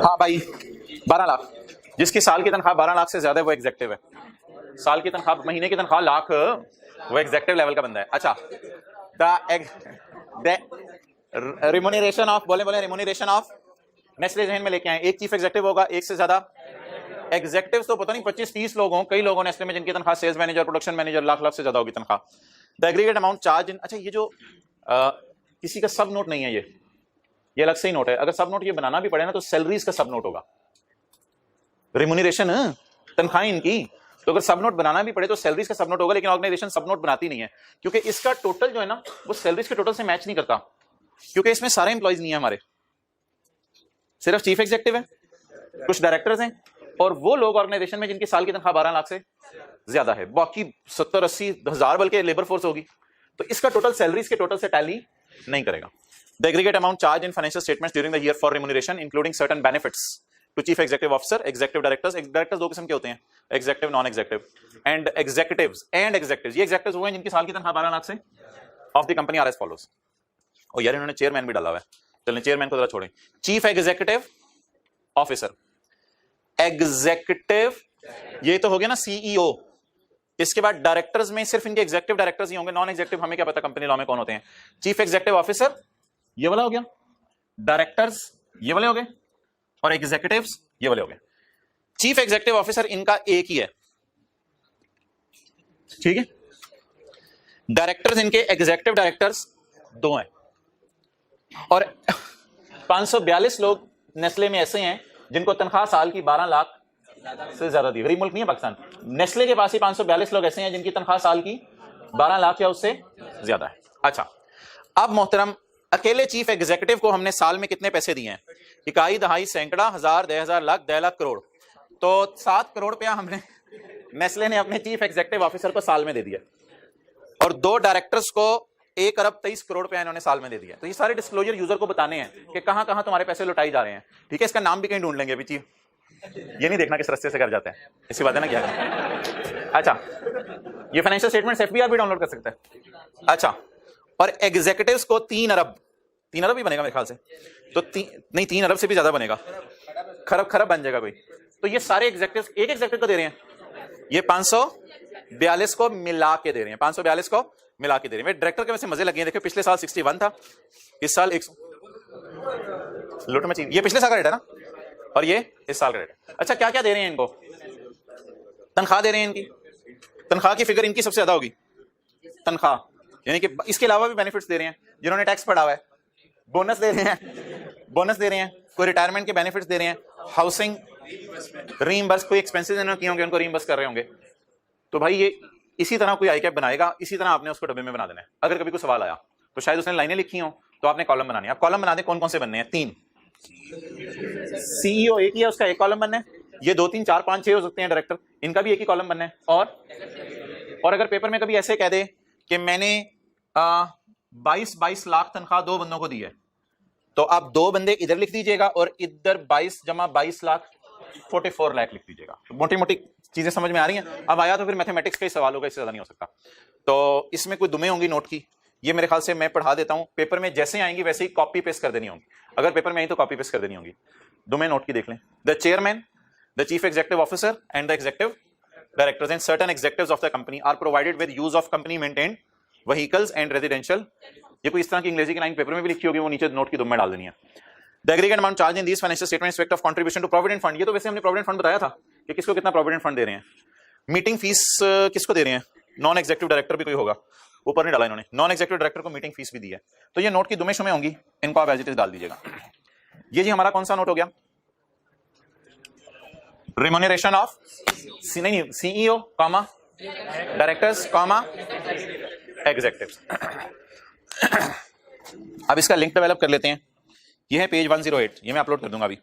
हाँ भाई, 12 लाख, जिसकी साल की तनख्वाह 12 लाख से ज्यादा है वो एग्जीक्यूटिव है। साल की तनख्वाह, महीने की तनख्वाह लाख, वो एग्जीक्यूटिव लेवल का बंदा है। अच्छा, द रिम्यूनरेशन ऑफ, बोले रिम्यूनरेशन ऑफ, नेस्ले जहन में लेके आए। एक चीफ एग्जीक्यूटिव होगा, एक से ज्यादा एग्जीक्यूटिव तो पता नहीं 25-30 लोग हों, कई लोगों ने नेस्ले में जिनकी तनख्वाह sales manager, production manager lakh lakh से ज्यादा होगी तनख्वाह। The aggregate amount charge in, अच्छा ये जो किसी का सब नोट नहीं है, ये अलग से ही नोट है। अगर सब नोट ये बनाना भी पड़े ना तो सैलरीज का सब नोट होगा। रिम्यूनरेशन तनख्वाहें इनकी, तो अगर सब नोट बनाना भी पड़े तो सैलरीज का सब नोट होगा, लेकिन ऑर्गेनाइजेशन सब नोट बनाती नहीं है, क्योंकि इसका टोटल जो है ना वो सैलरीज के टोटल से मैच नहीं करता, क्योंकि इसमें सारे एम्प्लॉइज नहीं है हमारे, सिर्फ चीफ एग्जीक्यूटिव है, कुछ डायरेक्टर्स हैं, और वो लोग ऑर्गेनाइजेशन में जिनकी साल की तनख्वाह 12 लाख से ज्यादा है, बाकी 70-80 हजार बल्कि लेबर फोर्स होगी, तो इसका टोटल सैलरीज के टोटल से टैली नहीं करेगा। The aggregate amount charge in financial statements during the year for remuneration including certain benefits to chief executive officer, executive directors. Directors दो किस्म के होते हैं, executive, non executive. And executives ये एग्जीक्यूटिव्स वो हैं जिनकी साल की तनख्वाह 12 लाख से of the company are as follows. और यार इन्होंने चेयरमैन भी डाला हुआ है, चलें चेयरमैन को जरा छोड़ें। चीफ एग्जीक्यूटिव ऑफिसर, एग्जीक्यूटिव ये तो हो गया ना सीईओ। इसके बाद डायरेक्टर्स में सिर्फ इनके एग्जीक्यूटिव डायरेक्टर्स ही होंगे, नॉन एग्जीक्यूटिव हमें क्या पता कंपनी लॉ में कौन होते हैं। चीफ एग्जीक्यूटिव ऑफिसर ये वाला हो गया, डायरेक्टर्स ये वाले हो गए, और एग्जीक्यूटिव्स ये वाले हो गए। चीफ एग्जीक्यूटिव ऑफिसर इनका एक ही है, ठीक है। डायरेक्टर्स इनके एग्जीक्यूटिव डायरेक्टर्स दो हैं, और 542 लोग नेस्ले में ऐसे हैं जिनको तनख्वाह साल की 12 लाख से ज्यादा दी। गरीब मुल्क नहीं है पाकिस्तान, नेस्ले के पास ही 542 लोग ऐसे हैं जिनकी तनख्वाह साल की 12 लाख या उससे ज्यादा है। अच्छा, अब मोहतरम, अकेले चीफ एग्जीक्यूटिव को हमने साल में कितने पैसे दिए हैं? इकाई, दहाई, सैकड़ा, हजार, 10,000, लाख, 10 लाख, करोड़। तो 7 करोड़ रुपया हमने नेस्ले ने अपने चीफ एग्जीक्यूटिव ऑफिसर को साल में दे दिया, और 2 डायरेक्टर्स को 1 अरब 23 करोड़ रुपया इन्होंने साल में दे दिया। तो ये सारे डिस्क्लोजर यूजर को बताने हैं कि कहां कहां तुम्हारे पैसे लुटाई जा रहे हैं, ठीक है। इसका नाम भी कहीं ढूंढ लेंगे अभी, चीफ ये नहीं देखना किस रास्ते से कर जाते हैं, इसी बात है ना क्या करें। अच्छा, ये फाइनेंशियल स्टेटमेंट्स एफबीआर भी डाउनलोड कर सकता है। अच्छा, और एग्जीक्यूटिव्स को 3 अरब ही बनेगा मेरे ख्याल से, तो नहीं 3 अरब से भी ज्यादा बनेगा, खरब बन जाएगा कोई। तो ये सारे एग्जीक्यूटिव्स एक एग्जीक्यूटिव को दे रहे हैं, ये 542 को मिला के दे रहे हैं, 542 को मिला के दे रहे हैं। डायरेक्टर के वैसे मजे लगे हैं, देखो पिछले साल 61 था, इस साल 100 लूट में चाहिए। ये पिछले साल का रेट है ना, और ये इस साल का रेट है। अच्छा क्या क्या दे रहे हैं इनको? तनख्वाह दे रहे हैं। इनकी तनख्वाह की फिगर इनकी सबसे ज्यादा होगी, तनख्वाह, यानी कि इसके अलावा भी बेनिफिट्स दे रहे हैं जिन्होंने टैक्स पढ़ा हुआ है, बोनस दे रहे हैं, बोनस दे रहे हैं, कोई रिटायरमेंट के बेनिफिट्स दे रहे हैं, हाउसिंग रीइंबर्स, कोई एक्सपेंसेस इन्होंने किए होंगे उनको रीइंबर्स कर रहे होंगे। तो भाई ये इसी तरह कोई आई कैप बनाएगा, इसी तरह आपने उसको डब्बे में बना देना है। अगर कभी कोई सवाल आया तो शायद उसने लाइनें लिखी हो तो आपने कॉलम बनानी है। आप कॉलम बना दें, कौन कौन से बनने हैं? 3। सीईओ एक ही है, उसका एक कॉलम बनना है। ये 2 3 4 5 6 हो सकते हैं डायरेक्टर, इनका भी एक ही कॉलम बनना है। और अगर पेपर में कभी ऐसे कह दे कि मैंने 22 लाख तनख्वाह 2 बंदों को दी है, तो आप 2 बंदे इधर लिख दीजिएगा और इधर 22 जमा 22 लाख 44 लाख लिख दीजिएगा। तो मोटी मोटी चीजें समझ में आ रही हैं? अब आया तो फिर मैथमेटिक्स का ही सवाल होगा, इससे ज्यादा नहीं हो सकता। तो इसमें कोई दुमें होंगी नोट की, ये मेरे ख्याल से मैं पढ़ा देता हूं, पेपर में जैसे आएंगी वैसे ही कॉपी पेस्ट कर देनी होगी। अगर पेपर में आई तो कॉपी पेस्ट कर देनी होगी। दुमें नोट की देख लें। The chairman, the chief executive officer and the executive directors and certain executives of the company are provided with use of company maintained vehicles and residential. ये कोई इस तरह की अंग्रेजी की लाइन पेपर में भी लिखी होगी, वो नीचे नोट की दुम में डाल देनी है। The aggregate amount charge in these financial statement respect of contribution to provident fund. ये तो वैसे हमने प्रोविडेंट फंड बताया था कि किसको कितना प्रोविडेंट फंड दे रहे हैं। मीटिंग फीस किसको दे रहे हैं? नॉन एग्जीक्यूटिव डायरेक्टर भी कोई होगा, ऊपर नहीं डाला इन्होंने, नॉन एग्जीक्यूटिव डायरेक्टर को मीटिंग फीस भी दी है। तो ये नोट की दुमें शुमें होंगी, इनको आप एज इट इज डाल दीजिएगा। ये जी हमारा कौन सा नोट हो गया? रिम्यूनरेशन ऑफ नहीं CEO comma directors comma executives. अब इसका लिंक डेवलप कर लेते हैं। ये है पेज 108, ये मैं अपलोड कर दूंगा अभी।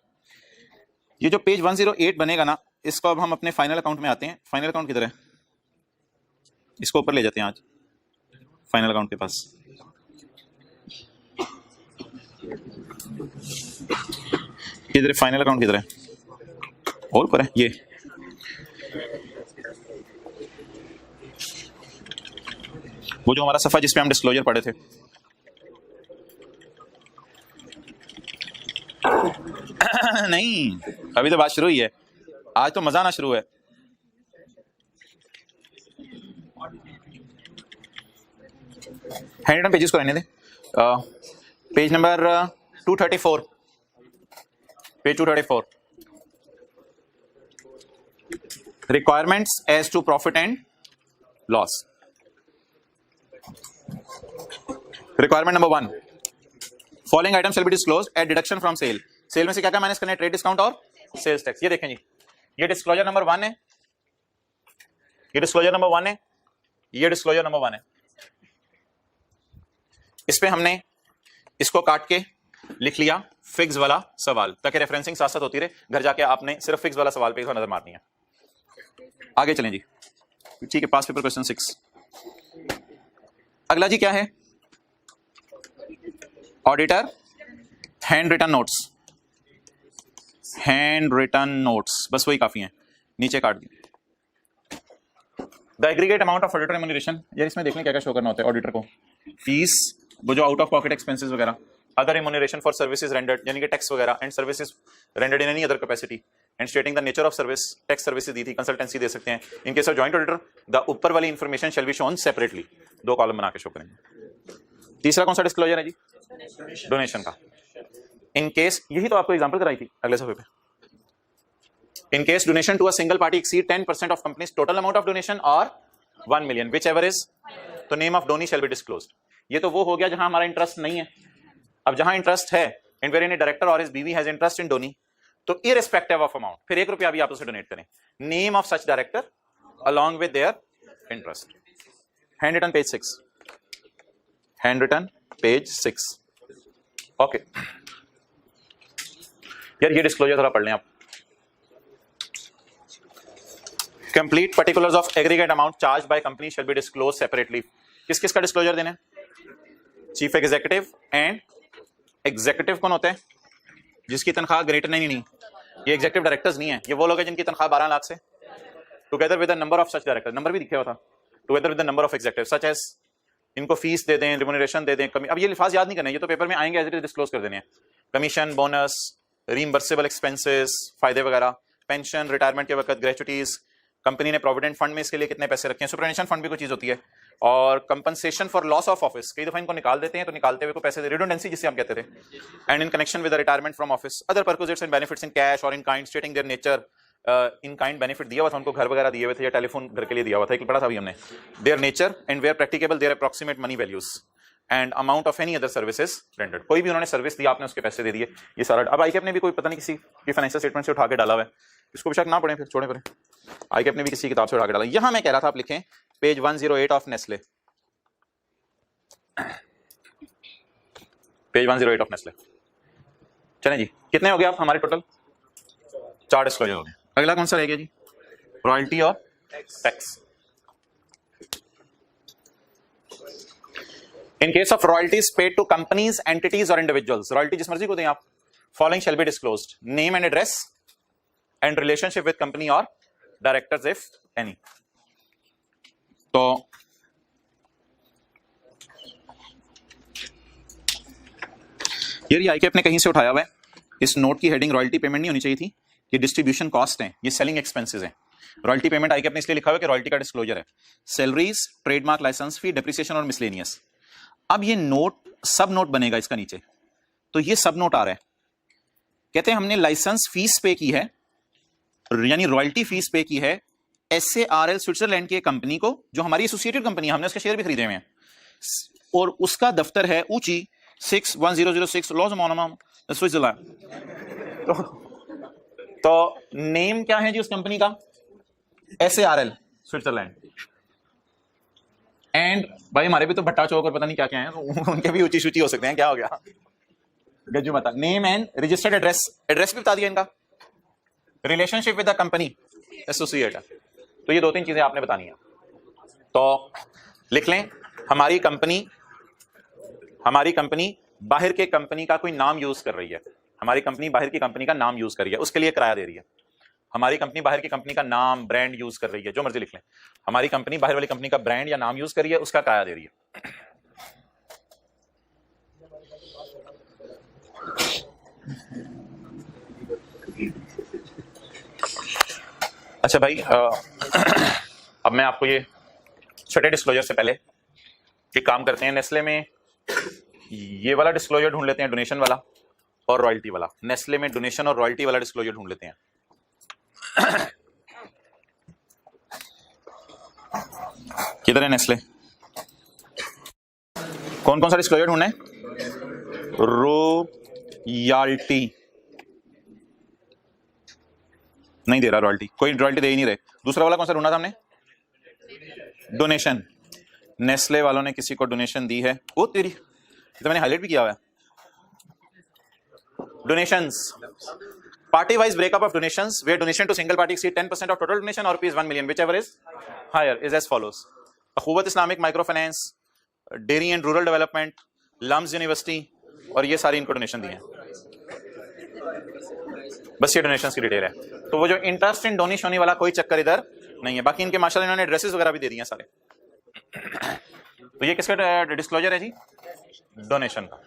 ये जो पेज 108 बनेगा ना, इसको अब हम अपने फाइनल अकाउंट में आते हैं। फाइनल अकाउंट किधर है? इसको ऊपर ले जाते हैं आज फाइनल अकाउंट के पास। किधर है फाइनल अकाउंट? किधर है? और ऊपर है ये। वो जो हमारा सफा जिसपे हम डिस्क्लोजर पढ़े थे। नहीं, अभी तो बात शुरू ही है, आज तो मजा आना शुरू है। हैंड रिटन पेजेस को रहने दें। Page number 234, page 234, requirements as to profit and loss. Requirement number 1, following item shall be disclosed at deduction from sale. Sale में से क्या क्या माइनस करना है? ट्रेड डिस्काउंट और सेल्स टैक्स। ये देखें जी, ये डिस्क्लोजर नंबर 1 है, ये डिस्क्लोजर नंबर 1 है, ये डिस्क्लोजर नंबर 1 है। इस पे हमने इसको काट के लिख लिया फिक्स वाला सवाल, ताकि रेफरेंसिंग साथ साथ होती रहे। घर जाके आपने सिर्फ फिक्स वाला सवाल पे एक नजर मारनी है। आगे चलें जी, ठीक है। Past paper question 6। अगला जी क्या है? Auditor handwritten notes, handwritten notes, बस वही काफी है, नीचे काट दी। The aggregate amount of auditor remuneration. यार इसमें देखने क्या क्या शो करना होता है ऑडिटर को? फीस, वो जो आउट ऑफ पॉकेट एक्सपेंसेस वगैरह, other remuneration for services rendered, यानी कि टैक्स वगैरह, and services rendered in any other capacity, and stating the nature of service. Tax services दी थी, कंसल्टेंसी दे सकते हैं। In case of joint auditor the ऊपर वाली information shall be shown separately. 2 column बना के शो करेंगे। तीसरा कौन सा डिस्क्लोजर है जी? डोनेशन का। इन केस, यही तो आपको एग्जांपल कराई थी अगले सफे पे। In case donation to a single party exceed 10% of company's total amount of donation और 1 million, विच एवर इज, तो name of donee shall be disclosed. ये तो वो हो गया जहां हमारा इंटरेस्ट नहीं है। अब जहां इंटरेस्ट है, इन वेर एनी डायरेक्टर और हिज बीवी हैज इंटरेस्ट इन डोनी, तो इररिस्पेक्टिव ऑफ अमाउंट, फिर 1 रुपया भी आप उसे डोनेट करें, name of such director along with their interest. Hand written page 6, hand written page 6। Okay यार, ये डिस्क्लोजर थोड़ा पढ़ लें आप। Complete particulars of aggregate amount charge by company shall be disclose separately. किस किस का डिस्क्लोजर देना है? चीफ एग्जीक्यूटिव एंड एग्जीक्यूटिव कौन होता है? जिसकी तनख्वाह ग्रेटर नहीं, ये एग्जीक्यूटिव डायरेक्टर्स नहीं है, ये वो लोग हैं जिनकी तनख्वाह 12 लाख से। Together with the number of such director, number भी दिखे हुआ था, together with the number of executive such as, इनको फीस दे दें, रिम्यूनरेशन दे दें, कमी। अब ये लिफाज याद नहीं करना है, ये तो पेपर में आएंगे, एज इट इज डिस्क्लोज कर देने हैं। कमीशन, बोनस, रीइंबर्सेबल एक्सपेंसेस, फायदे वगैरह, पेंशन, रिटायरमेंट के वक्त, ग्रेचुटीज, कंपनी ने प्रोविडेंट फंड में इसके लिए कितने पैसे रखे हैं, सुपरएनुशन फंड भी कोई चीज होती है, और compensation for loss of office, कई दफा इनको निकाल देते हैं तो निकालते हुए को पैसे, रिडंडेंसी जिसे हम कहते थे, and in connection with retirement from office, other perquisites and benefits in cash और in kind, stating their nature, in kind benefit दिया हुआ था उनको, घर वगैरह दिए हुए थे या टेलीफोन घर के लिए दिया हुआ था, एक पढ़ा था अभी हमने, their nature and where practicable their approximate money values and amount of any other services rendered, कोई भी उन्होंने सर्विस दी आपने उसके पैसे दे दिए, ये सारा। अब आईकेप ने भी कोई पता नहीं किसी की फाइनेंशियल स्टेटमेंट से उठा के डाला हुआ है, इसको भी शक ना पड़े फिर छोड़े पड़े, आईकेप ने भी किसी किताब से उठा के डाला। यहां मैं कह रहा था आप लिखें page 108 of Nestle, page 108 of Nestle. चलें जी, कितने हो गए आप हमारे टोटल? 4 डिस्क्लोजर हो गए। अगला कौन सा रह गया जी? रॉयल्टी और tax. In case of royalties paid to companies, entities और इंडिविजुअल्स, रॉयल्टी जिस मर्जी को दें आप, following shall be disclosed, name and address and relationship with company और डायरेक्टर्स इफ एनी। तो ये आईकेप ने कहीं से उठाया हुआ है, इस नोट की हेडिंग रॉयल्टी पेमेंट नहीं होनी चाहिए थी, ये डिस्ट्रीब्यूशन कॉस्ट है, ये सेलिंग एक्सपेंसेस है। रॉयल्टी पेमेंट आईकेप ने इसलिए लिखा हुआ है कि रॉयल्टी का डिस्क्लोजर है, सैलरीज, ट्रेडमार्क लाइसेंस फी, डेप्रिसिएशन और मिसलेनियस। अब ये नोट सब नोट बनेगा इसका नीचे, तो ये सब नोट आ रहा है, कहते हैं हमने लाइसेंस फीस पे की है, यानी रॉयल्टी फीस पे की है SARL स्विट्जरलैंड की कंपनी को, जो हमारी एसोसिएटेड कंपनी है, हमने उसके शेयर भी खरीदे हुए हैं, और उसका दफ्तर है ऊंची 61006 लॉज मोनोमम स्विट्जरलैंड। तो नेम क्या है जी उस कंपनी का? SARL Switzerland. एंड भाई हमारे भी तो भट्टा चौक और पता नहीं क्या क्या है, उनके भी ऊंची सूची हो सकते हैं, क्या हो गया गज्जू मता। Name and registered address, address भी बता दिया इनका, relationship with the company associate, तो ये 2-3 चीजें आपने बतानी है। तो लिख लें हमारी कंपनी बाहर के कंपनी का कोई नाम यूज कर रही है, हमारी कंपनी बाहर की कंपनी का नाम यूज कर रही है, उसके लिए किराया दे रही है। हमारी कंपनी बाहर की कंपनी का नाम, ब्रांड यूज कर रही है, जो मर्जी लिख लें, हमारी कंपनी बाहर वाली कंपनी का ब्रांड या नाम यूज कर रही है, उसका किराया दे रही है। अच्छा भाई, अब मैं आपको ये छोटे डिस्क्लोजर से पहले एक काम करते हैं, नेस्ले में ये वाला डिस्क्लोजर ढूंढ लेते हैं, डोनेशन वाला और रॉयल्टी वाला। नेस्ले में डोनेशन और रॉयल्टी वाला डिस्क्लोजर ढूंढ लेते हैं। किधर है नेस्ले? कौन कौन सा डिस्क्लोजर ढूंढना है? रॉयल्टी नहीं दे रहा, रॉयल्टी कोई रॉयल्टी दे ही नहीं रहे। दूसरा वाला कौन सा ढूंढा था हमने? डोनेशन। नेस्ले वालों ने किसी को डोनेशन दी है, ओ तेरी, तो मैंने हाईलाइट भी किया हुआ है। Donations, party wise breakup of donations, where donation to single party exceed 10% of total donation और ₹1 million, whichever is higher, is as follows: Akhuwat Islamic micro finance, dairy and rural development, LUMS university, और ये सारी इनको डोनेशन दी है। बस ये डोनेशंस की डिटेल है। तो वो जो इंटरेस्ट इन डोनेशन होने वाला कोई चक्कर इधर नहीं है। बाकी इनके माशाल्लाह इन्होंने ड्रेसेस वगैरह भी दे दी हैं सारे। तो ये किसका डिस्क्लोजर है जी? डोनेशन का।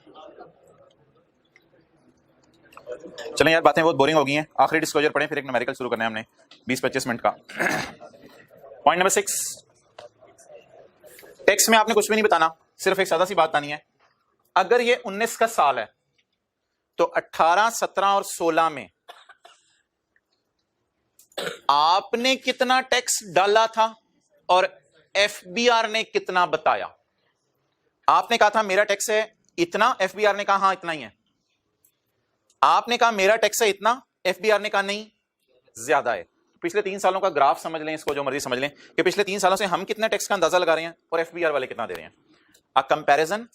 चलें यार, बातें बहुत बोरिंग हो गई हैं, आखिरी डिस्क्लोजर पढ़ें, फिर एक न्यूमेरिकल शुरू करना है हमने 20-25 मिनट का। पॉइंट नंबर 6, टैक्स में आपने कुछ भी नहीं बताना, सिर्फ एक सादा सी बात बतानी है। अगर ये 19 का साल है तो 18, 17 और 16 में आपने कितना टैक्स डाला था और FBR ने कितना बताया? आपने कहा था मेरा टैक्स है इतना, FBR ने कहा हाँ इतना ही है। आपने कहा मेरा टैक्स है इतना, FBR ने कहा नहीं ज्यादा है। पिछले 3 सालों का ग्राफ समझ लें, इसको जो मर्जी समझ लें कि पिछले 3 सालों से हम कितने टैक्स का अंदाजा लगा रहे हैं और FBR वाले कितना दे रहे हैं। A comparison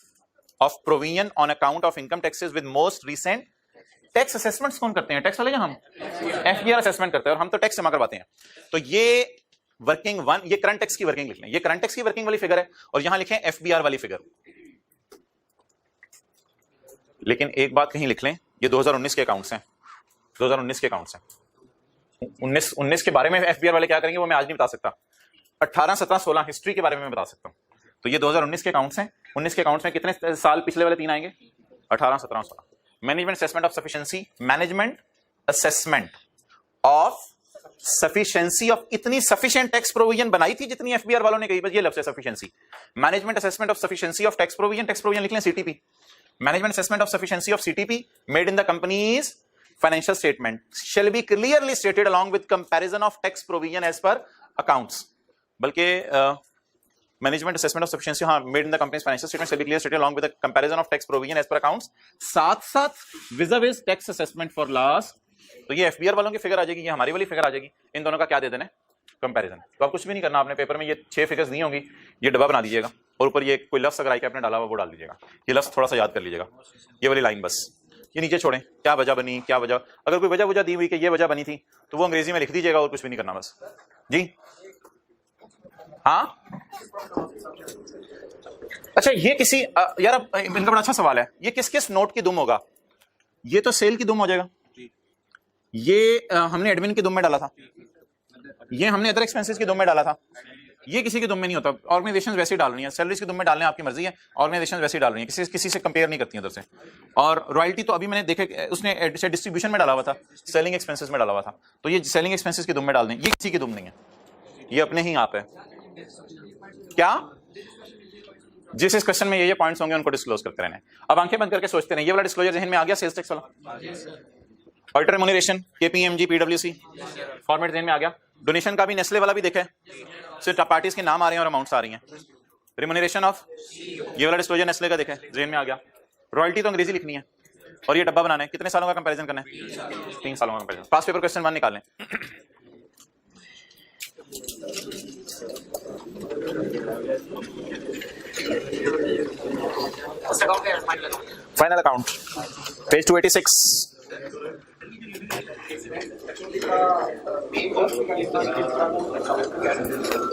of provision on account of income taxes with most recent tax assessments कौन करते हैं? टैक्स वाले, हम FBR असेसमेंट करते हैं और हम तो टैक्स जमा करवाते हैं। तो ये वर्किंग 1, ये करंट टैक्स की वर्किंग लिख लें, ये करंट टैक्स की वर्किंग वाली फिगर है और यहां लिखें FBR वाली फिगर। लेकिन एक बात कहीं लिख लें, ये 2019 के अकाउंट्स हैं, 2019 के अकाउंट्स हैं। 19 के बारे में FBR वाले क्या करेंगे वो मैं आज नहीं बता सकता। 18, 17, 16 हिस्ट्री के बारे में मैं बता सकता हूं। तो ये 2019 के अकाउंट्स हैं। 19 के अकाउंट्स में कितने साल पिछले वाले 3 आएंगे? 18, 17, 16। Management assessment of sufficiency, management assessment of sufficiency of, इतनी सफिशिएंट टैक्स प्रोविजन बनाई थी जितनी एफबीआर वालों ने कही, बस ये लफ्ज है sufficiency. Management assessment of sufficiency of tax provision लिख लें CTP. Management assessment of sufficiency of CTP made in the company's financial statement shall be clearly stated along with comparison of tax provision as per accounts. बल्कि मैनेजमेंट असेसमेंट ऑफ सफिशिएंसी, हाँ, made in the company's financial statement shall be clearly stated along with the comparison of tax provision as per accounts, साथ साथ viz tax assessment for loss. तो ये एफबीआर वालों की फिगर आ जाएगी, ये हमारी वाली फिगर आ जाएगी, इन दोनों का क्या दे देना है, कंपैरिजन। तो आप कुछ भी नहीं करना, आपने पेपर में ये 6 फिगर्स दी होंगी, ये डब्बा बना दीजिएगा और ऊपर ये कोई लफ्ज अगर आई के आपने डाला हुआ वो डाल दीजिएगा, ये लफ्ज थोड़ा सा याद कर लीजिएगा, ये वाली लाइन बस, ये नीचे छोड़ें, क्या वजह बनी, क्या वजह, अगर कोई वजह दी हुई कि ये वजह बनी थी तो वो अंग्रेजी में लिख दीजिएगा और कुछ भी नहीं करना बस जी। हाँ अच्छा, ये किसी यार इनका बड़ा अच्छा सवाल है, ये किस किस नोट की दुम होगा? ये तो सेल की दुम हो जाएगा, ये हमने एडमिन की दुम में डाला था, ये हमने अदर एक्सपेंसेस की दुम में डाला था, ये किसी की दुम में नहीं होता। ऑर्गेनाइजेशन वैसे ही डाल रही है, सैलरीज की दुम में डालने आपकी मर्जी है, ऑर्गेनाइजेशन वैसे ही डाल रही है, किसी से कंपेयर नहीं करती है उधर से। और रॉयल्टी तो अभी मैंने देखे उसने डिस्ट्रीब्यूशन में डाला हुआ था, सेलिंग एक्सपेंसेस में डाला हुआ था, तो ये सेलिंग एक्सपेंसेस की दुम में डाल दें, ये किसी की दुम नहीं है, ये अपने ही आप है। क्या जिस इस क्वेश्चन में ये पॉइंट्स होंगे उनको डिस्क्लोज करते रहना। अब आंखें बंद करके सोचते रहे, ये वाला डिस्क्लोजर जहन में आ गया, सेल्स टैक्स वाला, ऑडिटर रेम्यूनरेशन, केपीएमजी, पीडब्ल्यूसी, फॉर्मेट जहन में आ गया। डोनेशन का भी नेस्ले वाला भी देखे, सिर्फ पार्टीज के नाम आ रहे हैं और अमाउंट्स आ रही हैं। रेम्यूनरेशन ऑफ, ये वाला डिस्क्लोजर नेस्ले का देखे, जहन में आ गया। रॉयल्टी तो अंग्रेजी लिखनी है और ये डब्बा बनाना है, कितने सालों का कंपैरिजन करना है, 3 सालों का कंपैरिजन। पास पेपर क्वेश्चन 1 निकालें। Final account page 286।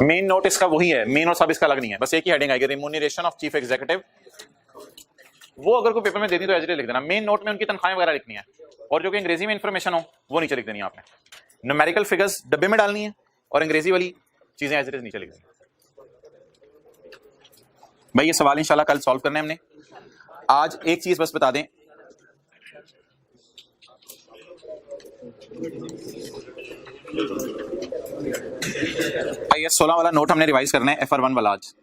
Main note इसका वही है, मेन और सब इसका अलग नहीं है, बस एक ही हेडिंग आएगी, रिम्यूनरेशन ऑफ चीफ एग्जीक्यूटिव। वो अगर कोई पेपर में देनी तो एज इट इज लिख देना। मेन नोट में उनकी तनख्वाहें वगैरह लिखनी है और जो कि अंग्रेजी में इंफॉर्मेशन हो वो नीचे लिख देनी है आपने। न्यूमेरिकल फिगर्स डब्बे में डालनी है और अंग्रेजी वाली चीजें एज इट इज नीचे लिख देनी। भाई ये सवाल इंशाल्लाह कल सॉल्व करना है हमने। आज एक चीज बस बता दें, IAS 16 वाला नोट हमने रिवाइज करना है, FR1 वाला आज।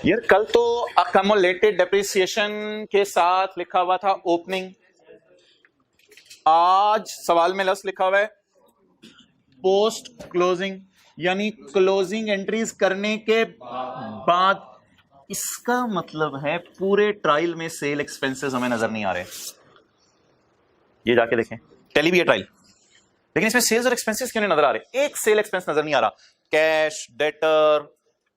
यार कल तो अकमुलेटेड डेप्रिसिएशन के साथ लिखा हुआ था ओपनिंग, आज सवाल में लफ्ज लिखा हुआ है पोस्ट क्लोजिंग, यानी क्लोजिंग एंट्रीज करने के बाद। इसका मतलब है पूरे ट्रायल में सेल एक्सपेंसेस हमें नजर नहीं आ रहे। ये जाके देखें, टेली भी है ट्रायल, लेकिन इसमें सेल्स और एक्सपेंसेस क्यों नहीं नजर आ रहे? एक सेल एक्सपेंस नजर नहीं आ रहा। कैश, डेटर,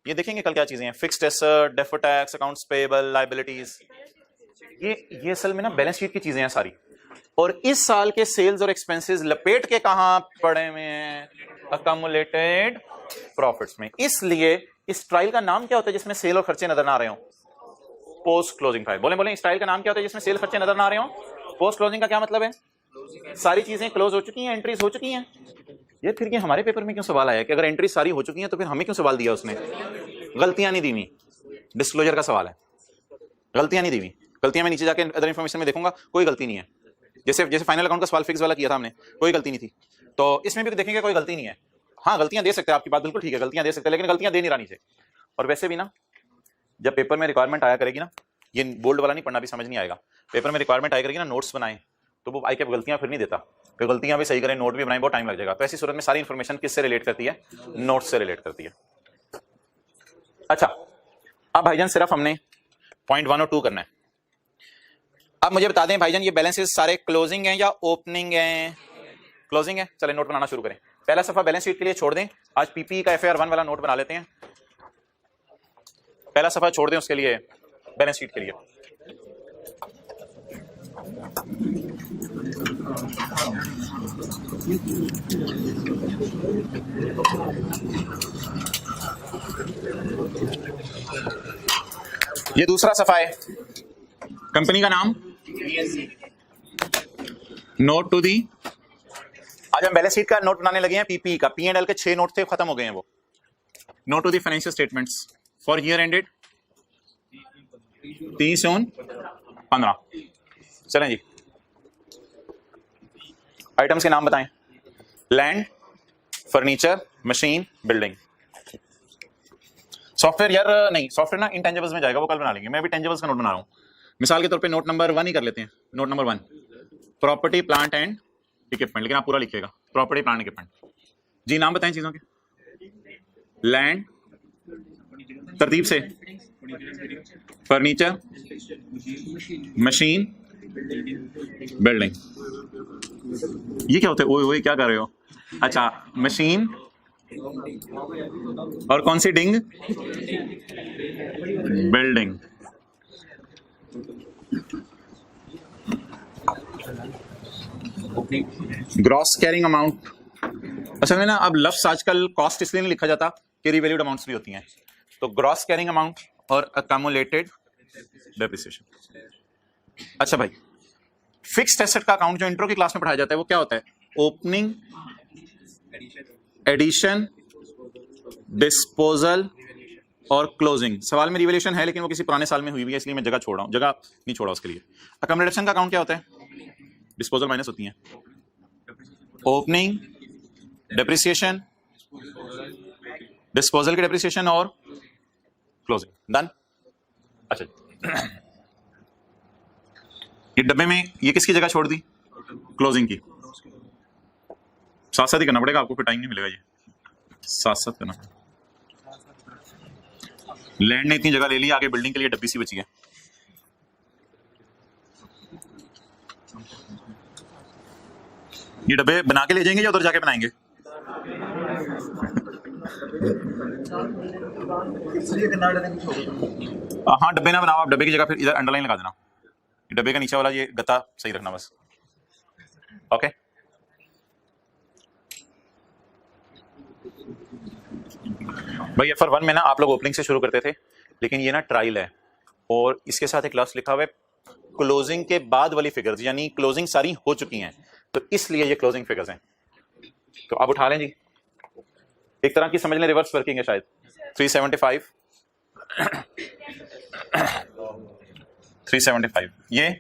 ये देखेंगे कल क्या चीजें हैं, fixed asset, deferred tax, accounts payable, liabilities, ये असल में ना बैलेंस शीट की चीजें हैं सारी। और इस साल के सेल्स और एक्सपेंसेस लपेट के कहां पड़े हुए हैं? अकमुलेटेड प्रॉफिट्स में। इसलिए इस ट्रायल का नाम क्या होता है जिसमें सेल और खर्चे नजर ना आ रहे हो? Post closing trial. बोले इस ट्रायल का नाम क्या होता है जिसमें सेल खर्चे नजर ना आ रहे हो? पोस्ट क्लोजिंग का क्या मतलब है? सारी चीजें क्लोज हो चुकी हैं, एंट्रीज हो चुकी हैं। ये फिर ये हमारे पेपर में क्यों सवाल आया कि अगर एंट्री सारी हो चुकी हैं तो फिर हमें क्यों सवाल दिया उसने? गलतियां नहीं दी हुई, डिस्क्लोजर का सवाल है, गलतियां नहीं दी हुई। गलतियां मैं नीचे जाके अदर इन्फॉर्मेशन में देखूंगा, कोई गलती नहीं है। जैसे फाइनल अकाउंट का सवाल फिक्स वाला किया था हमने, कोई गलती नहीं थी, तो इसमें भी देखेंगे कोई गलती नहीं है। हाँ गलतियां दे सकते हैं, आपकी बात बिल्कुल ठीक है, गलतियां दे सकते हैं, लेकिन गलतियां दे नहीं रहा नीचे। और वैसे भी ना जब पेपर में रिक्वायरमेंट आया करेगी ना, ये बोल्ड वाला नहीं पढ़ना, भी समझ नहीं आएगा। पेपर में रिक्वायरमेंट आया करेगी ना, नोट्स बनाए, तो वो आई के गलतियां फिर नहीं देता, फिर गलतियां भी सही करें, नोट भी बनाए, बहुत टाइम लग जाएगा। तो ऐसी सूरत में सारी इंफॉर्मेशन किससे रिलेट करती है? नोट्स से रिलेट करती है। अच्छा, अब भाईजान सिर्फ हमने पॉइंट 1 और 2 करना है। अब मुझे बता दें भाईजान, ये बैलेंसेस सारे क्लोजिंग हैं या ओपनिंग हैं? क्लोजिंग है। चले नोट बनाना शुरू करें। पहला सफा बैलेंस शीट के लिए छोड़ दें, आज पीपी का FR1 वाला नोट बना लेते हैं। पहला सफा छोड़ दें उसके लिए, बैलेंस शीट के लिए। ये दूसरा सफा है, कंपनी का नाम नोट टू दी। आज हम बैलेंस शीट का नोट बनाने लगे हैं, पीपी का। P&L के 6 नोट थे, खत्म हो गए हैं वो। Note to the financial statements for year ended 30/15। चलें जी, आइटम्स के नाम बताएं। Land, furniture, machine, building. Software यार नहीं, सॉफ्टवेयर ना इंटेंजिबल्स में जाएगा, वो कल बना लेंगे। मैं भी टेंजिबल्स का नोट बना रहा हूं। मिसाल के तौर पे नोट नंबर 1 ही कर लेते हैं। Note number 1 property plant and equipment, लेकिन आप पूरा लिखिएगा प्रॉपर्टी प्लांट इक्विपमेंट। जी नाम बताएं चीजों के। लैंड तरतीब से, फर्नीचर, मशीन, बिल्डिंग। ये क्या होता है? ओए क्या कर रहे हो? अच्छा, मशीन और कौन सी डिंग? बिल्डिंग। Gross carrying amount. असल में ना अब लफ्ज आजकल कॉस्ट इसलिए नहीं लिखा जाता कि रिवैल्यूड अमाउंट्स भी होती हैं। तो ग्रॉस कैरिंग अमाउंट और अकम्युलेटेड डेप्रिसिएशन। अच्छा भाई, फिक्स्ड एसेट का अकाउंट जो इंट्रो की क्लास में पढ़ाया जाता है वो क्या होता है? ओपनिंग, एडिशन, डिस्पोजल और क्लोजिंग। सवाल में रिवैल्यूएशन है लेकिन वो किसी पुराने साल में हुई हुई है, इसलिए मैं जगह छोड़ रहा हूं, जगह नहीं छोड़ा उसके लिए। अकम्युलेशन का अकाउंट क्या होता है? डिस्पोजल माइनस होती है। ओपनिंग, डेप्रिसिएशन, डिस्पोजल की डेप्रिसिएशन और क्लोजिंग। डन। अच्छा, ये डब्बे में ये किसकी जगह छोड़ दी? क्लोजिंग की। साथ साथ ही करना पड़ेगा आपको, फिर टाइम नहीं मिलेगा। ये साथ साथ करना। लैंड ने इतनी जगह ले ली, आगे बिल्डिंग के लिए डब्बी सी बची है। ये डब्बे बना के ले जाएंगे या उधर जाके बनाएंगे? हाँ, डब्बे ना बनाओ आप, डब्बे की जगह फिर इधर अंडरलाइन लगा देना। डब्बे का नीचे वाला ये गत्ता सही रखना बस। ओके, भाई FR1 में ना आप लोग ओपनिंग से शुरू करते थे, लेकिन ये ना ट्रायल है और इसके साथ एक लफ्ज लिखा हुआ है क्लोजिंग के बाद वाली फिगर्स, यानी क्लोजिंग सारी हो चुकी हैं तो इसलिए ये क्लोजिंग फिगर्स हैं। तो आप उठा लें जी, एक तरह की समझ लें रिवर्स वर्किंग है शायद। 375 375 ये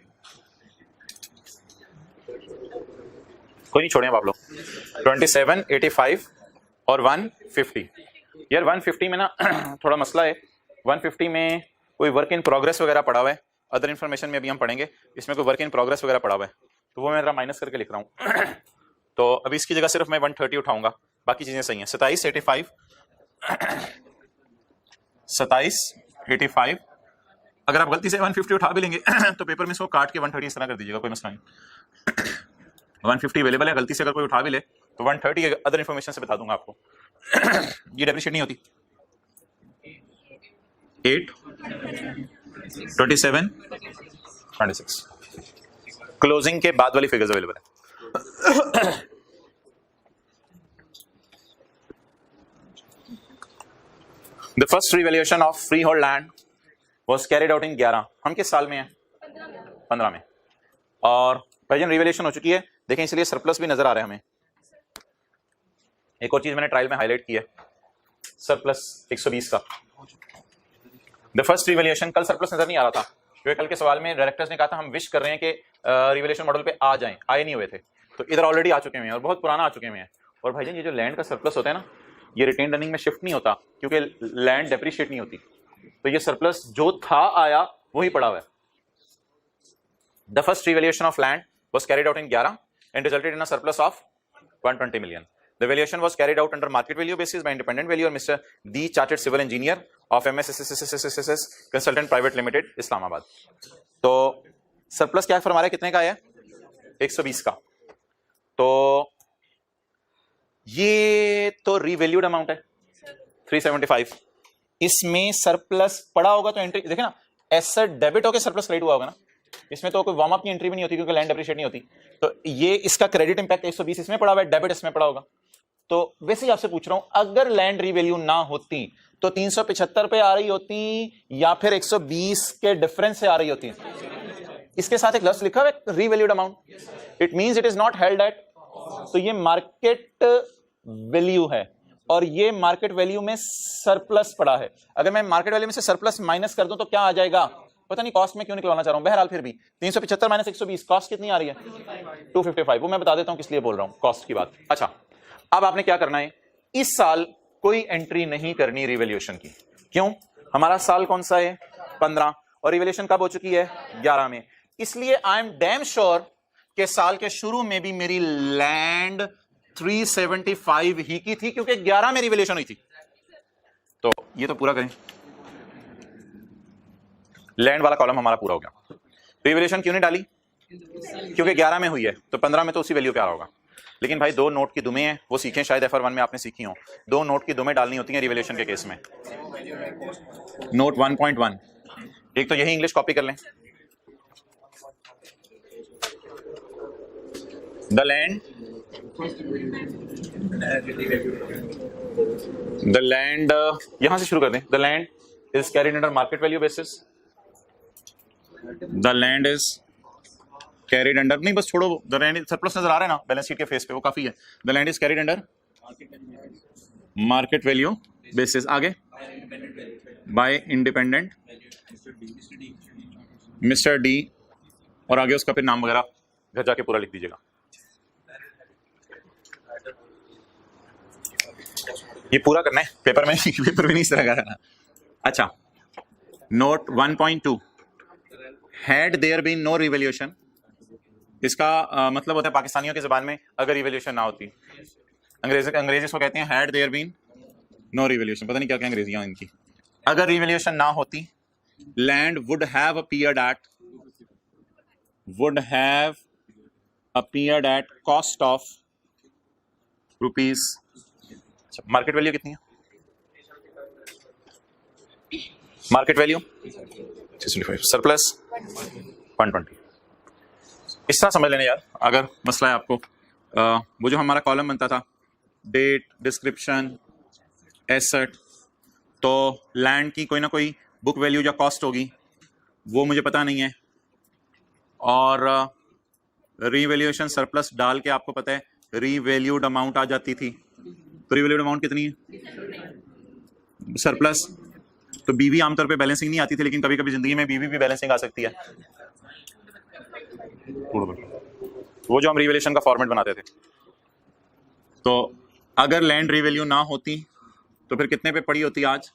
कोई नहीं छोड़े आप लोग। 27, 85 और 150। यार 150 में ना थोड़ा मसला है। 150 में कोई वर्क इन प्रोग्रेस वगैरह पड़ा हुआ है, अदर इन्फॉर्मेशन में भी हम पढ़ेंगे, इसमें कोई वर्क इन प्रोग्रेस वगैरह पड़ा हुआ है तो वो मैं जरा माइनस करके लिख रहा हूँ। तो अभी इसकी जगह सिर्फ मैं 130 उठाऊंगा, बाकी चीजें सही हैं। 27, 85 27, 85। अगर आप गलती से 150 उठा भी लेंगे तो पेपर में इसको काट के 130 इस तरह कर दीजिएगा, कोई मसला नहीं। 150 अवेलेबल है, गलती से अगर कोई उठा भी ले तो 130 अदर इन्फॉर्मेशन से बता दूंगा आपको। ये डेप्रिशिएट नहीं होती। 8, 27, 26 क्लोजिंग के बाद वाली फिगर्स अवेलेबल है। The first revaluation of freehold land was carried out in 11। हम किस साल में हैं? 15 में। और भाईजान रिवैल्यूएशन हो चुकी है, देखें इसलिए सरप्लस भी नजर आ रहा है हमें। एक और चीज मैंने ट्रायल में हाईलाइट की है, सरप्लस 120 का। द फर्स्ट रिवैल्यूएशन, कल सरप्लस नजर नहीं आ रहा था क्योंकि कल के सवाल में डायरेक्टर्स ने कहा था हम विश कर रहे हैं कि रिवैल्यूएशन मॉडल पे आ जाएं, आए नहीं हुए थे, तो इधर ऑलरेडी आ चुके हैं और बहुत पुराना आ चुके हैं। और भाईजान ये जो लैंड का सरप्लस होता है ना, ये रिटेन अर्निंग में शिफ्ट नहीं होता क्योंकि लैंड डेप्रिशिएट नहीं होती, तो ये सरप्लस जो था आया वही पड़ा हुआ है। The first revaluation of land was carried out in 11 and resulted in a surplus of 120 million. The valuation was carried out under market value basis by independent valuer Mr. D. Chartered Civil Engineer of MSSSSSSS Consultant Private Limited, Islamabad. तो सरप्लस क्या फरमा रहा है, कितने का है? 120 का। तो ये तो रिवैल्यूड अमाउंट है 375। इसमें सरप्लस पड़ा होगा तो एंट्री देखे ना, एसेट डेबिट होकर सरप्लस क्रेडिट हुआ होगा ना। इसमें तो कोई वार्म अप की एंट्री भी नहीं होती क्योंकि लैंड डेप्रिशिएट नहीं होती, तो ये इसका क्रेडिट इंपैक्ट 120 इसमें पड़ा हुआ है, डेबिट इसमें पड़ा होगा। तो वैसे ही आपसे पूछ रहा हूं, अगर लैंड रिवैल्यू ना होती तो 375 पे आ रही होती या फिर 120 के डिफरेंस से आ रही होती? इसके साथ एक लफ्ज लिखा हुआ है revalued amount, it means it is not held at, तो ये मार्केट वैल्यू है। और ये मार्केट वैल्यू में सरप्लस पड़ा है। अगर मैं मार्केट वैल्यू में से सरप्लस माइनस कर दूं तो क्या आ जाएगा, पता नहीं, कॉस्ट में क्यों निकलवाना चाह रहा हूं, बहरहाल फिर भी 375 माइनस 120, कॉस्ट कितनी आ रही है 255। वो मैं बता देता हूं किस लिए बोल रहा हूं कॉस्ट की बात। अच्छा, अब आपने क्या करना है, इस साल कोई एंट्री नहीं करनी रिवैल्यूएशन की। क्यों, हमारा साल कौन सा है 15 और रिवैल्यूएशन कब हो चुकी है 11 में, इसलिए आई एम डैम श्योर कि साल के शुरू में भी मेरी लैंड 375 ही की थी क्योंकि 11 में रिवैल्यूएशन हुई थी। तो ये तो पूरा करें, लैंड वाला कॉलम हमारा पूरा हो गया। रिवैल्यूएशन क्यों नहीं डाली, क्योंकि 11 में हुई है, तो 15 में तो उसी वैल्यू पे आ रहा होगा। लेकिन भाई दो नोट की दुमें हैं, वो सीखें, शायद FR1 में आपने सीखी हो, दो नोट की दुमें डालनी होती हैं रिवैल्यूएशन के केस में। नोट 1.1, एक तो यही इंग्लिश कॉपी कर लें, द लैंड यहां से शुरू कर दें, the land is carried under market value basis, the land is carried under, नहीं बस छोड़ो, द लैंड सरप्लस नजर आ रहा है ना बैलेंस शीट के फेस पे, वो काफी है। The land is carried under market value basis, आगे बाय इंडिपेंडेंट मिस्टर डी, और आगे उसका फिर नाम वगैरह घर जाके पूरा लिख दीजिएगा। ये पूरा करना है पेपर में, पेपर में नहीं इस तरह का करना। अच्छा, note 1.2, had there been no revaluation, इसका मतलब होता है पाकिस्तानियों की जुबान में अगर रिवैल्यूएशन ना होती, अंग्रेजी इसको कहते हैं had there been no revaluation, पता नहीं क्या क्या अंग्रेजियां इनकी। अगर रिवैल्यूएशन ना होती, land would have appeared at cost of rupees, market value कितनी है, मार्केट वैल्यू 65, सरप्लस 120। इस तरह समझ लेना यार, अगर मसला है आपको, वो जो हमारा कॉलम बनता था डेट, डिस्क्रिप्शन, एसेट, तो लैंड की कोई ना कोई बुक वैल्यू या कॉस्ट होगी, वो मुझे पता नहीं है, और रीवैल्यूएशन सरप्लस डाल के आपको पता है रीवैल्यूड अमाउंट आ जाती थी। तो रीवैल्यूड अमाउंट कितनी है सरप्लस, तो बीवी आमतौर पे बैलेंसिंग नहीं आती थी, लेकिन कभी कभी जिंदगी में बीवी भी बैलेंसिंग आ सकती है। वो जो हम रिवैल्यूएशन का फॉर्मेट बनाते थे, तो अगर लैंड रिवैल्यू ना होती तो फिर कितने पे पड़ी होती आज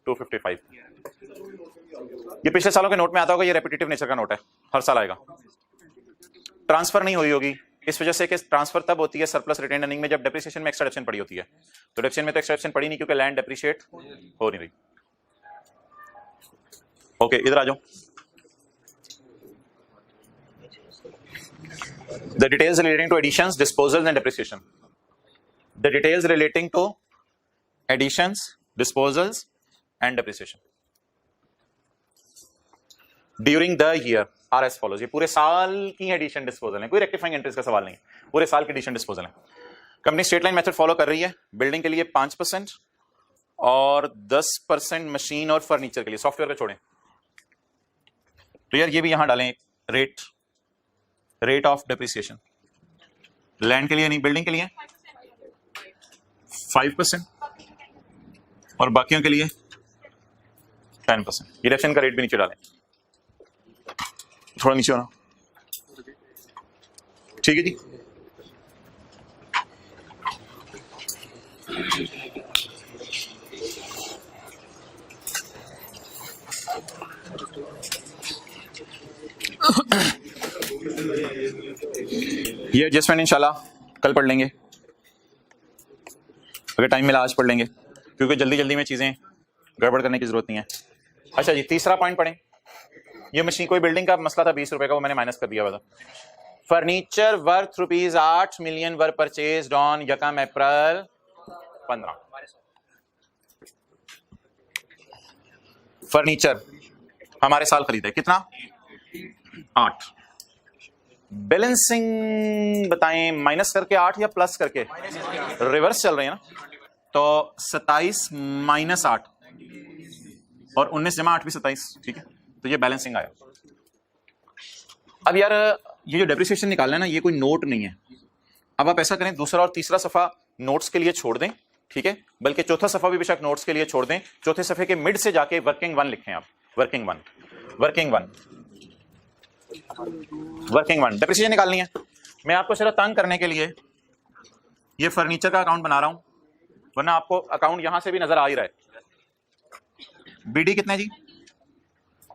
255। ये पिछले सालों के नोट में आता होगा, ये रेपिटेटिव नेचर का नोट है, हर साल आएगा। ट्रांसफर नहीं हुई होगी इस वजह से कि ट्रांसफर तब होती है सरप्लस रिटेन अर्निंग में जब डेप्रिसिएशन में एक्स्ट्रा डेप्रिसिएशन पड़ी होती है, तो डेप्रिसिएशन में तो एक्स्ट्रा डेप्रिसिएशन पड़ी नहीं क्योंकि लैंड डेप्रिशिएट हो नहीं रही। ओके, इधर आ जाओ। The details relating to additions, disposals and depreciation. The details relating to additions, disposals and depreciation during the year are as follows. ये पूरे साल की एडिशन डिस्पोजल है, कोई रेक्टिफाइंग एंट्रीज का सवाल नहीं है, पूरे साल की एडिशन डिस्पोजल है। Company straight line method follow कर रही है, बिल्डिंग के लिए 5% और 10% मशीन और फर्नीचर के लिए, सॉफ्टवेयर का छोड़ें। तो यार ये भी यहां डालें रेट ऑफ डेप्रिसिएशन, लैंड के लिए नहीं, बिल्डिंग के लिए 5% और बाकियों के लिए 10%। ये डेप्रिसिएशन का रेट भी नीचे डालें, थोड़ा नीचे होना, ठीक है जी। ये एडजस्टमेंट इंशाल्लाह कल पढ़ लेंगे, अगर टाइम मिला आज पढ़ लेंगे, क्योंकि जल्दी जल्दी में चीजें गड़बड़ करने की जरूरत नहीं है। अच्छा जी, तीसरा पॉइंट पढ़ें। ये मशीन, कोई बिल्डिंग का मसला था 20 रुपए का, वो मैंने माइनस कर दिया हुआ था। Furniture worth ₹8 million were purchased on 1 April 15। Furniture हमारे साल खरीदा कितना 8। बैलेंसिंग बताएं, माइनस करके 8 या प्लस करके, रिवर्स चल रहे हैं ना, तो 27 माइनस 8 और 19 जमा 8 भी 27, ठीक है। तो ये बैलेंसिंग आया। अब यार ये जो डेप्रिसिएशन निकालना है ना, ये कोई नोट नहीं है। अब आप ऐसा करें, दूसरा और तीसरा सफा नोट्स के लिए छोड़ दें ठीक है, बल्कि चौथा सफा भी बेशक नोट्स के लिए छोड़ दें, चौथे सफे के मिड से जाके वर्किंग वन लिखें आप, working one, working one, working one. Depreciation निकालनी है। मैं आपको सिर्फ तंग करने के लिए ये फर्नीचर का अकाउंट बना रहा हूं, वरना आपको अकाउंट यहां से भी नजर आ ही रहा है। बीडी कितने जी?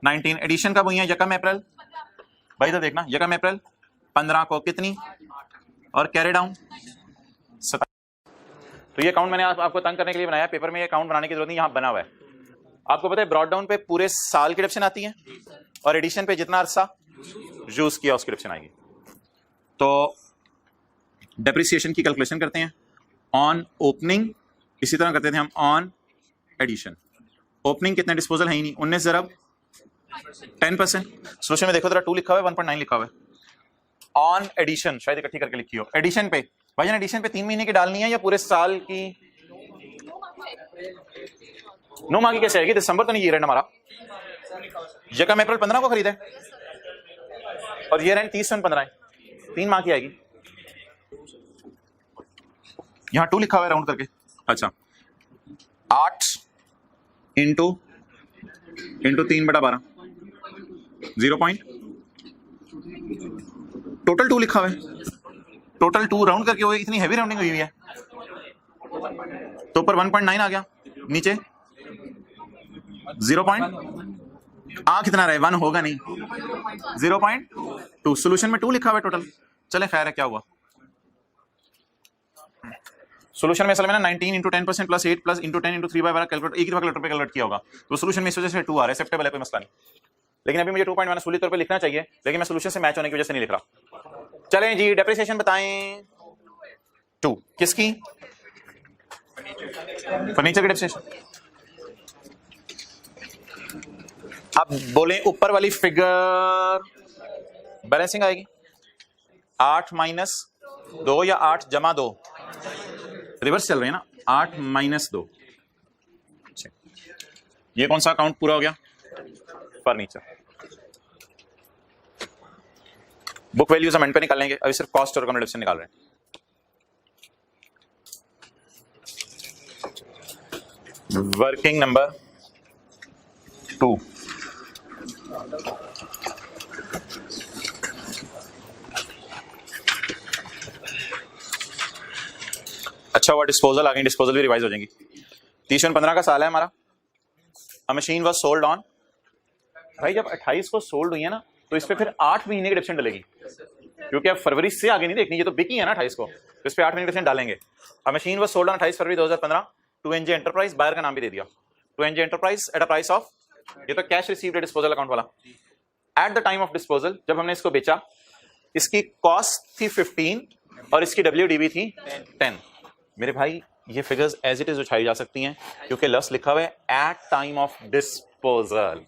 19। एडिशन कब हुई है? यकम अप्रैल। भाई इधर देखना, यकम अप्रैल 15 को कितनी, और कैरी डाउन 27। तो ये अकाउंट मैंने आपको तंग करने के लिए बनाया, पेपर में ये अकाउंट बनाने की जरूरत नहीं, यहां बना हुआ है। आपको पता है ब्रॉड डाउन पे पूरे साल की डिडक्शन आती है, और एडिशन पे जितना अरसा यूज किया उसकी डिडक्शन आएगी। तो डेप्रिसिएशन की कैलकुलेशन करते हैं ऑन ओपनिंग, इसी तरह करते थे हम ऑन एडिशन। ओपनिंग कितने डिस्पोजल है ही नहीं, 19 ज़रब 10%। सोल्यूशन में देखो जरा 2 लिखा हुआ है, 1.9 लिखा हुआ है। ऑन एडिशन शायद इकट्ठी करके लिखी हो। एडिशन पे भाईजान, एडिशन पे 3 महीने की डालनी है या पूरे साल की? 9 माह की कैसे आएगी? दिसंबर तो नहीं, ईयर एंड हमारा यकम अप्रैल 15 को खरीदा है, और ईयर एंड 30/15 है, 3 माह की आएगी। यहां 2 लिखा हुआ है राउंड करके। अच्छा, 8 इंटू 3/12 0 पॉइंट, टोटल 2 लिखा हुआ है, टोटल 2 राउंड करके हुए, इतनी हैवी राउंडिंग हुई है तो ऊपर 1.9 आ गया, नीचे 0 पॉइंट, कितना रहे? 1 होगा नहीं, 0.2। सोल्यूशन में 2 लिखा हुआ है टोटल। चले खैर है, क्या हुआ सोल्यूशन में? असल में ना 19 into 10% plus 8 plus into 10 into 3/12 calculate, एक ही कैलकुलेटर पे कैलकुलेट किया होगा, तो सोल्यूशन में इस वजह से 2 आ रहा है, एक्सेप्टेबल है, कोई मसला नहीं। लेकिन अभी मुझे 2.1 सूली तौर पे लिखना चाहिए, लेकिन मैं सोल्यूशन से मैच होने की वजह से नहीं लिख रहा। चलें जी, डेप्रिसिएशन बताएं 2 किसकी? फर्नीचर की डेप्रिसिएशन। अब बोलें ऊपर वाली फिगर बैलेंसिंग आएगी, 8 माइनस 2 या 8 जमा 2, रिवर्स चल रहे हैं ना, 8 माइनस 2। ये कौन सा अकाउंट पूरा हो गया? फर्नीचर। बुक वैल्यूज हम एंड पे निकालेंगे, अभी सिर्फ कॉस्ट और रिडक्शन निकाल रहे हैं। वर्किंग नंबर 2, अच्छा हुआ डिस्पोजल आ गई, डिस्पोजल भी रिवाइज हो जाएंगी। 30/15 का साल है हमारा। अ मशीन वाज सोल्ड ऑन, भाई जब 28 को सोल्ड हुई है ना, तो इस पे फिर 8 महीने की डिडक्शन डलेगी, क्योंकि अब फरवरी से आगे नहीं देखनी, ये तो बिकी है ना 28 को, तो इस पे 8 महीने की डिडक्शन डालेंगे। A machine was sold on 28 February 2015 to NJ enterprise, buyer का नाम भी दे दिया, to NJ enterprise at a price of, ये तो कैश रिसीव्ड डिस्पोजल अकाउंट वाला। At the time of disposal, जब हमने इसको बेचा, इसकी कॉस्ट थी 15 और इसकी WDV थी 10। मेरे भाई ये फिगर्स एज इट इज उठाई जा सकती हैं, क्योंकि लफ्ज लिखा हुआ है एट टाइम ऑफ डिस्पोजल।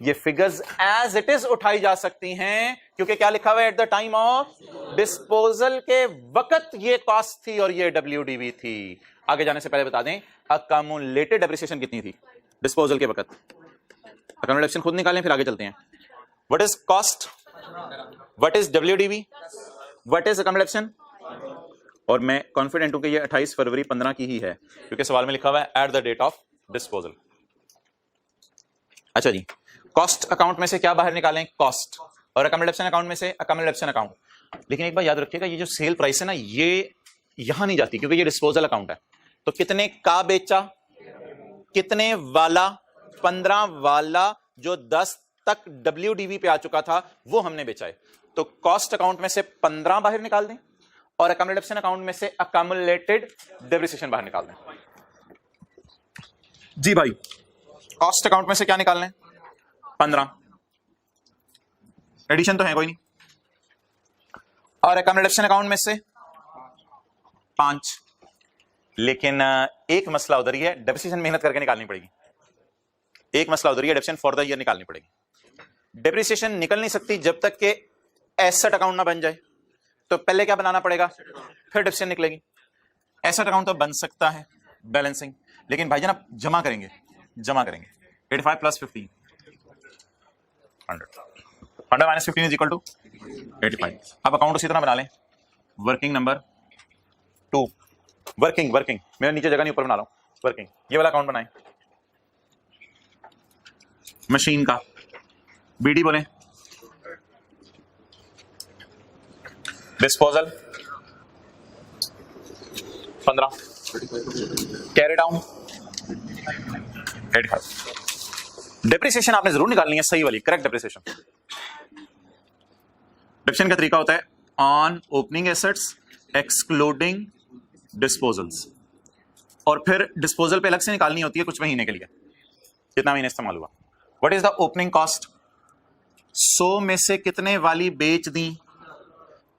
ये फिगर्स एज इट इज उठाई जा सकती हैं, क्योंकि क्या लिखा हुआ है? At the time of disposal के वक्त ये कॉस्ट थी और ये WDV थी। आगे जाने से पहले बता दें, अकमुलेटेड डेप्रिसिएशन कितनी थी डिस्पोजल के वक्त? अकमुलेशन खुद निकालें, फिर आगे चलते हैं। What is cost, what is WDV, what is accumulation? और मैं कॉन्फिडेंट हूं कि ये 28 फरवरी 15 की ही है, क्योंकि सवाल में लिखा हुआ है at the date of disposal. अच्छा जी, कॉस्ट अकाउंट में से क्या बाहर निकालें? कॉस्ट। और अकमुलेशन अकाउंट में से अकमुलेशन अकाउंट। लेकिन एक बात याद रखिएगा, ये जो सेल प्राइस है ना, ये यहां नहीं जाती, क्योंकि ये डिस्पोजल अकाउंट है। तो कितने का बेचा, कितने वाला? 15 वाला, जो 10 तक WDV पे आ चुका था, वो हमने बेचा है। तो कॉस्ट अकाउंट में से 15 बाहर निकाल दें, और अकमुलेशन अकाउंट में से अकमुलेटेड डेप्रिसिएशन बाहर निकाल दें। जी भाई, कॉस्ट अकाउंट में से क्या निकालना है? 15, एडिशन तो है कोई नहीं, और अकमुलेशन अकाउंट में से 5। लेकिन एक मसला उधर ही है, डेप्रिसिएशन मेहनत करके निकालनी पड़ेगी। एक मसला उधर ही है, डेप्रिसिएशन फॉर द ईयर निकालनी पड़ेगी। डेप्रिसिएशन निकल नहीं सकती जब तक के एसेट अकाउंट ना बन जाए। तो पहले क्या बनाना पड़ेगा, फिर डेप्रिसिएशन निकलेगी। एसेट अकाउंट तो बन सकता है, बैलेंसिंग, लेकिन भाईजान आप जमा करेंगे 85 plus 15 100 minus 15 is equal to 85। अब अकाउंट उसी तरह बना लें, वर्किंग नंबर 2, वर्किंग वर्किंग, मेरा नीचे जगह नहीं, ऊपर बना रहा हूं। वर्किंग, ये वाला अकाउंट बनाएं। मशीन का बीडी बोले, डिस्पोजल 15, कैरी डाउन 85। डिप्रिसिएशन आपने जरूर निकालनी है, सही वाली, करेक्ट डिप्रिसिएशन। डिप्रिसिएशन का तरीका होता है on opening assets excluding disposals, और फिर डिस्पोजल पे अलग से निकालनी होती है कुछ महीने के लिए, कितना महीने इस्तेमाल हुआ। What is the opening cost? 100 में से कितने वाली बेच दी?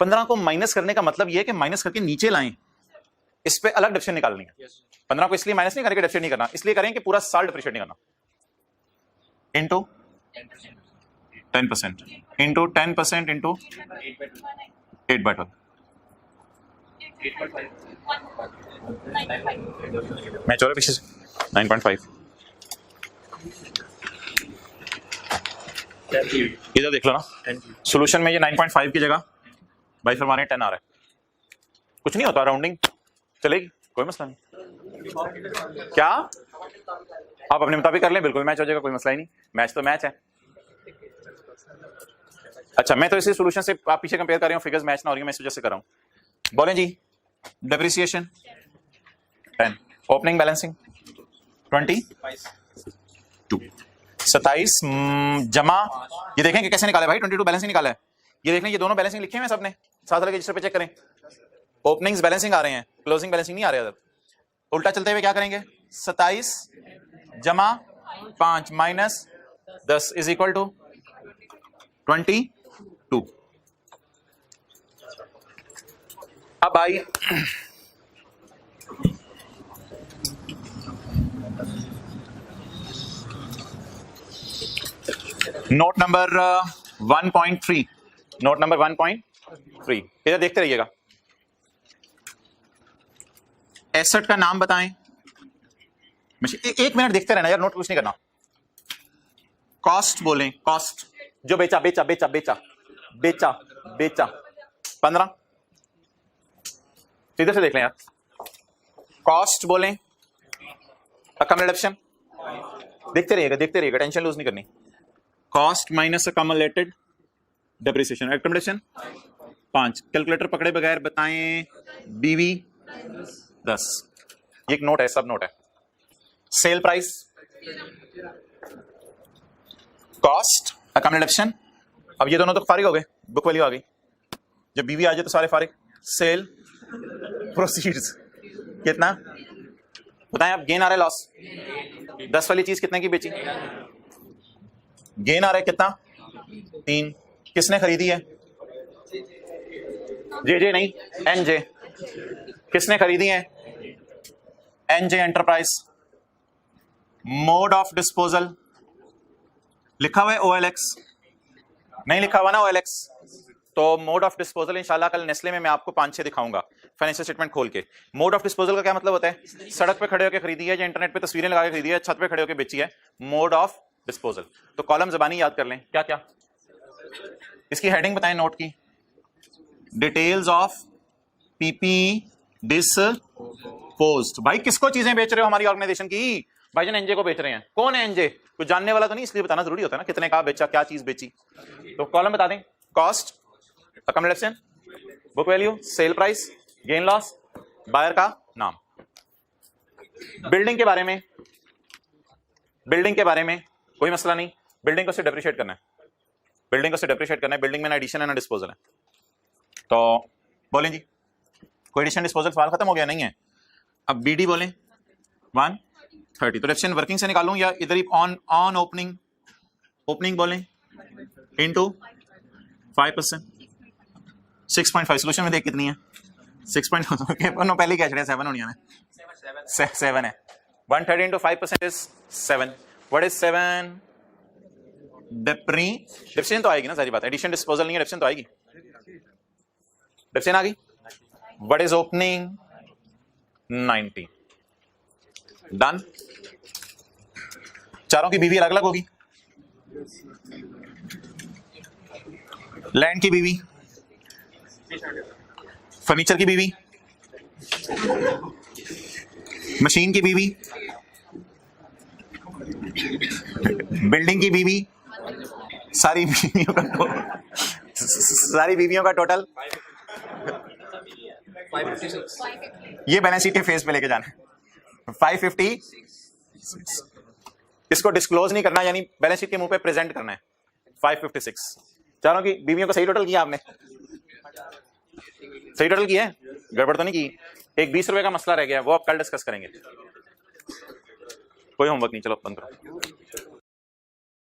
15 को माइनस करने का मतलब यह है कि माइनस करके नीचे लाएं, इस पे अलग डिप्रिसिएशन निकालनी है। 15 को इसलिए माइनस नहीं करके डिप्रिसिएट नहीं करना, इसलिए करें कि पूरा साल डिप्रिसिएट नहीं करना। Into 10%, into 10%, into 8/12। मैं चोर पीछे 9.5। इधर देख लो ना, सॉल्यूशन में ये 9.5 की जगह भाई फिर हमारे 10 आ रहा है। कुछ नहीं होता, राउंडिंग चलेगी, कोई मसला नहीं। क्या आप अपने मुताबिक कर लें, बिल्कुल मैच हो जाएगा, कोई मसला ही नहीं। मैच तो मैच है। अच्छा, मैं तो इसी सॉल्यूशन से आप पीछे कंपेयर कर रहे हो, फिगर्स मैच ना हो रही है, मैं इस वजह से कर रहा हूं। बोलें जी, डेप्रिसिएशन 10, ओपनिंग बैलेंसिंग 22, 27 जमा, ये देखें कि कैसे निकाले भाई, 22 बैलेंसिंग निकाला है। ये देख लें, ये दोनों बैलेंसिंग लिखे हैं सबने, साथ वाले रजिस्टर पे चेक करें। ओपनिंग्स बैलेंसिंग आ रहे हैं, क्लोजिंग बैलेंसिंग नहीं आ रहे। उल्टा चलते हुए क्या करेंगे, 27 जमा 5 माइनस 10 इज इक्वल टू 22। अब भाई नोट नंबर 1.3, नोट नंबर 1.3 इधर देखते रहिएगा। एसेट का नाम बताएं। एक मिनट देखते रहना यार, नोट कुछ नहीं करना। कॉस्ट बोलें, कॉस्ट जो बेचा बेचा बेचा बेचा बेचा बेचा 15, इधर से देख लें यार। कॉस्ट बोलें, अकम्युलेशन, देखते रहिएगा, टेंशन लूज नहीं करनी। कॉस्ट माइनस अकम्युलेटेड डेप्रिसिएशन, अकम्युलेशन 5, कैलकुलेटर पकड़े बगैर बताएं। बीवी 10, ये एक नोट है, सब नोट है। सेल प्राइस, कॉस्ट, अकम्युलेशन, अब ये दोनों तो फारिग हो गए, बुक वैल्यू आ गई। जब बीवी आ जाए तो सारे फारिग। सेल प्रोसीड्स कितना बताएं आप, गेन आ रहा है लॉस? 10 वाली चीज कितने की बेची? गेन आ रहा है कितना? 3। किसने खरीदी है? जे नहीं, एनजे। किसने खरीदी है? NJ enterprise. Mode of disposal लिखा हुआ है OLX, नहीं लिखा हुआ ना OLX, तो मोड ऑफ डिस्पोजल इंशाल्लाह कल नेस्ले में मैं आपको 5-6 दिखाऊंगा फाइनेंशियल स्टेटमेंट खोल के। मोड ऑफ डिस्पोजल का क्या मतलब होता है? सड़क पे खड़े होकर खरीदी है, या इंटरनेट पे तस्वीरें लगा के खरीदी है, छत पे खड़े होकर बेची है, मोड ऑफ डिस्पोजल। तो कॉलम ज़बानी याद कर लें, क्या क्या। इसकी हेडिंग बताएं नोट की, डिटेल्स ऑफ पीपी डिस्पोज्ड। भाई किसको चीजें बेच रहे हो? हमारी ऑर्गेनाइजेशन की। भाईजान एनजे को बेच रहे हैं। कौन है एनजे? कुछ जानने वाला तो नहीं, इसलिए बताना जरूरी होता है ना, कितने का बेचा, क्या चीज बेची। तो कॉलम बता दें, cost, accumulation, book value, sale price, gain loss, buyer का नाम। बिल्डिंग के बारे में, बिल्डिंग के बारे में कोई मसला नहीं, बिल्डिंग को सिर्फ डेप्रिशिएट करना है, बिल्डिंग को सिर्फ डेप्रिशिएट करना है। बिल्डिंग में ना एडिशन है ना डिस्पोजल है। तो बोलें जी, कोई एडिशन डिस्पोजल सवाल खत्म हो गया? नहीं है। अब बीडी बोलें 130, तो डेप्रिसिएशन वर्किंग से निकालूं या इधर ही ऑन ओपनिंग? ओपनिंग बोलें इनटू 5%, 6.5। सोल्यूशन में देख कितनी है? 6.5 पहले क्या चढ़े? 7 होनी है, 7 है। 130 into 5% is 7. What is 7? Depreciation तो आएगी ना, सारी बात। एडिशन डिस्पोजल नहीं है, डेप्रिसिएशन तो आएगी। डेप्रिसिएशन आ गई। What is opening? 90. डन। चारों की बीवी अलग अलग होगी। लैंड की बीवी, फर्नीचर की बीवी, मशीन की बीवी, बिल्डिंग की बीवी, सारी बीवियों का टोटल, ये बैलेंस शीट के फेस पे लेके जाना है 550, इसको डिस्क्लोज नहीं करना, यानी बैलेंस शीट के मुंह पे प्रेजेंट करना है 556। चारों की बीवियों का सही टोटल किया आपने? सही टोटल किया है, गड़बड़ तो नहीं की? एक 20 रुपए का मसला रह गया, वो आप कल डिस्कस करेंगे। कोई होमवर्क नहीं, चलो बंद करो।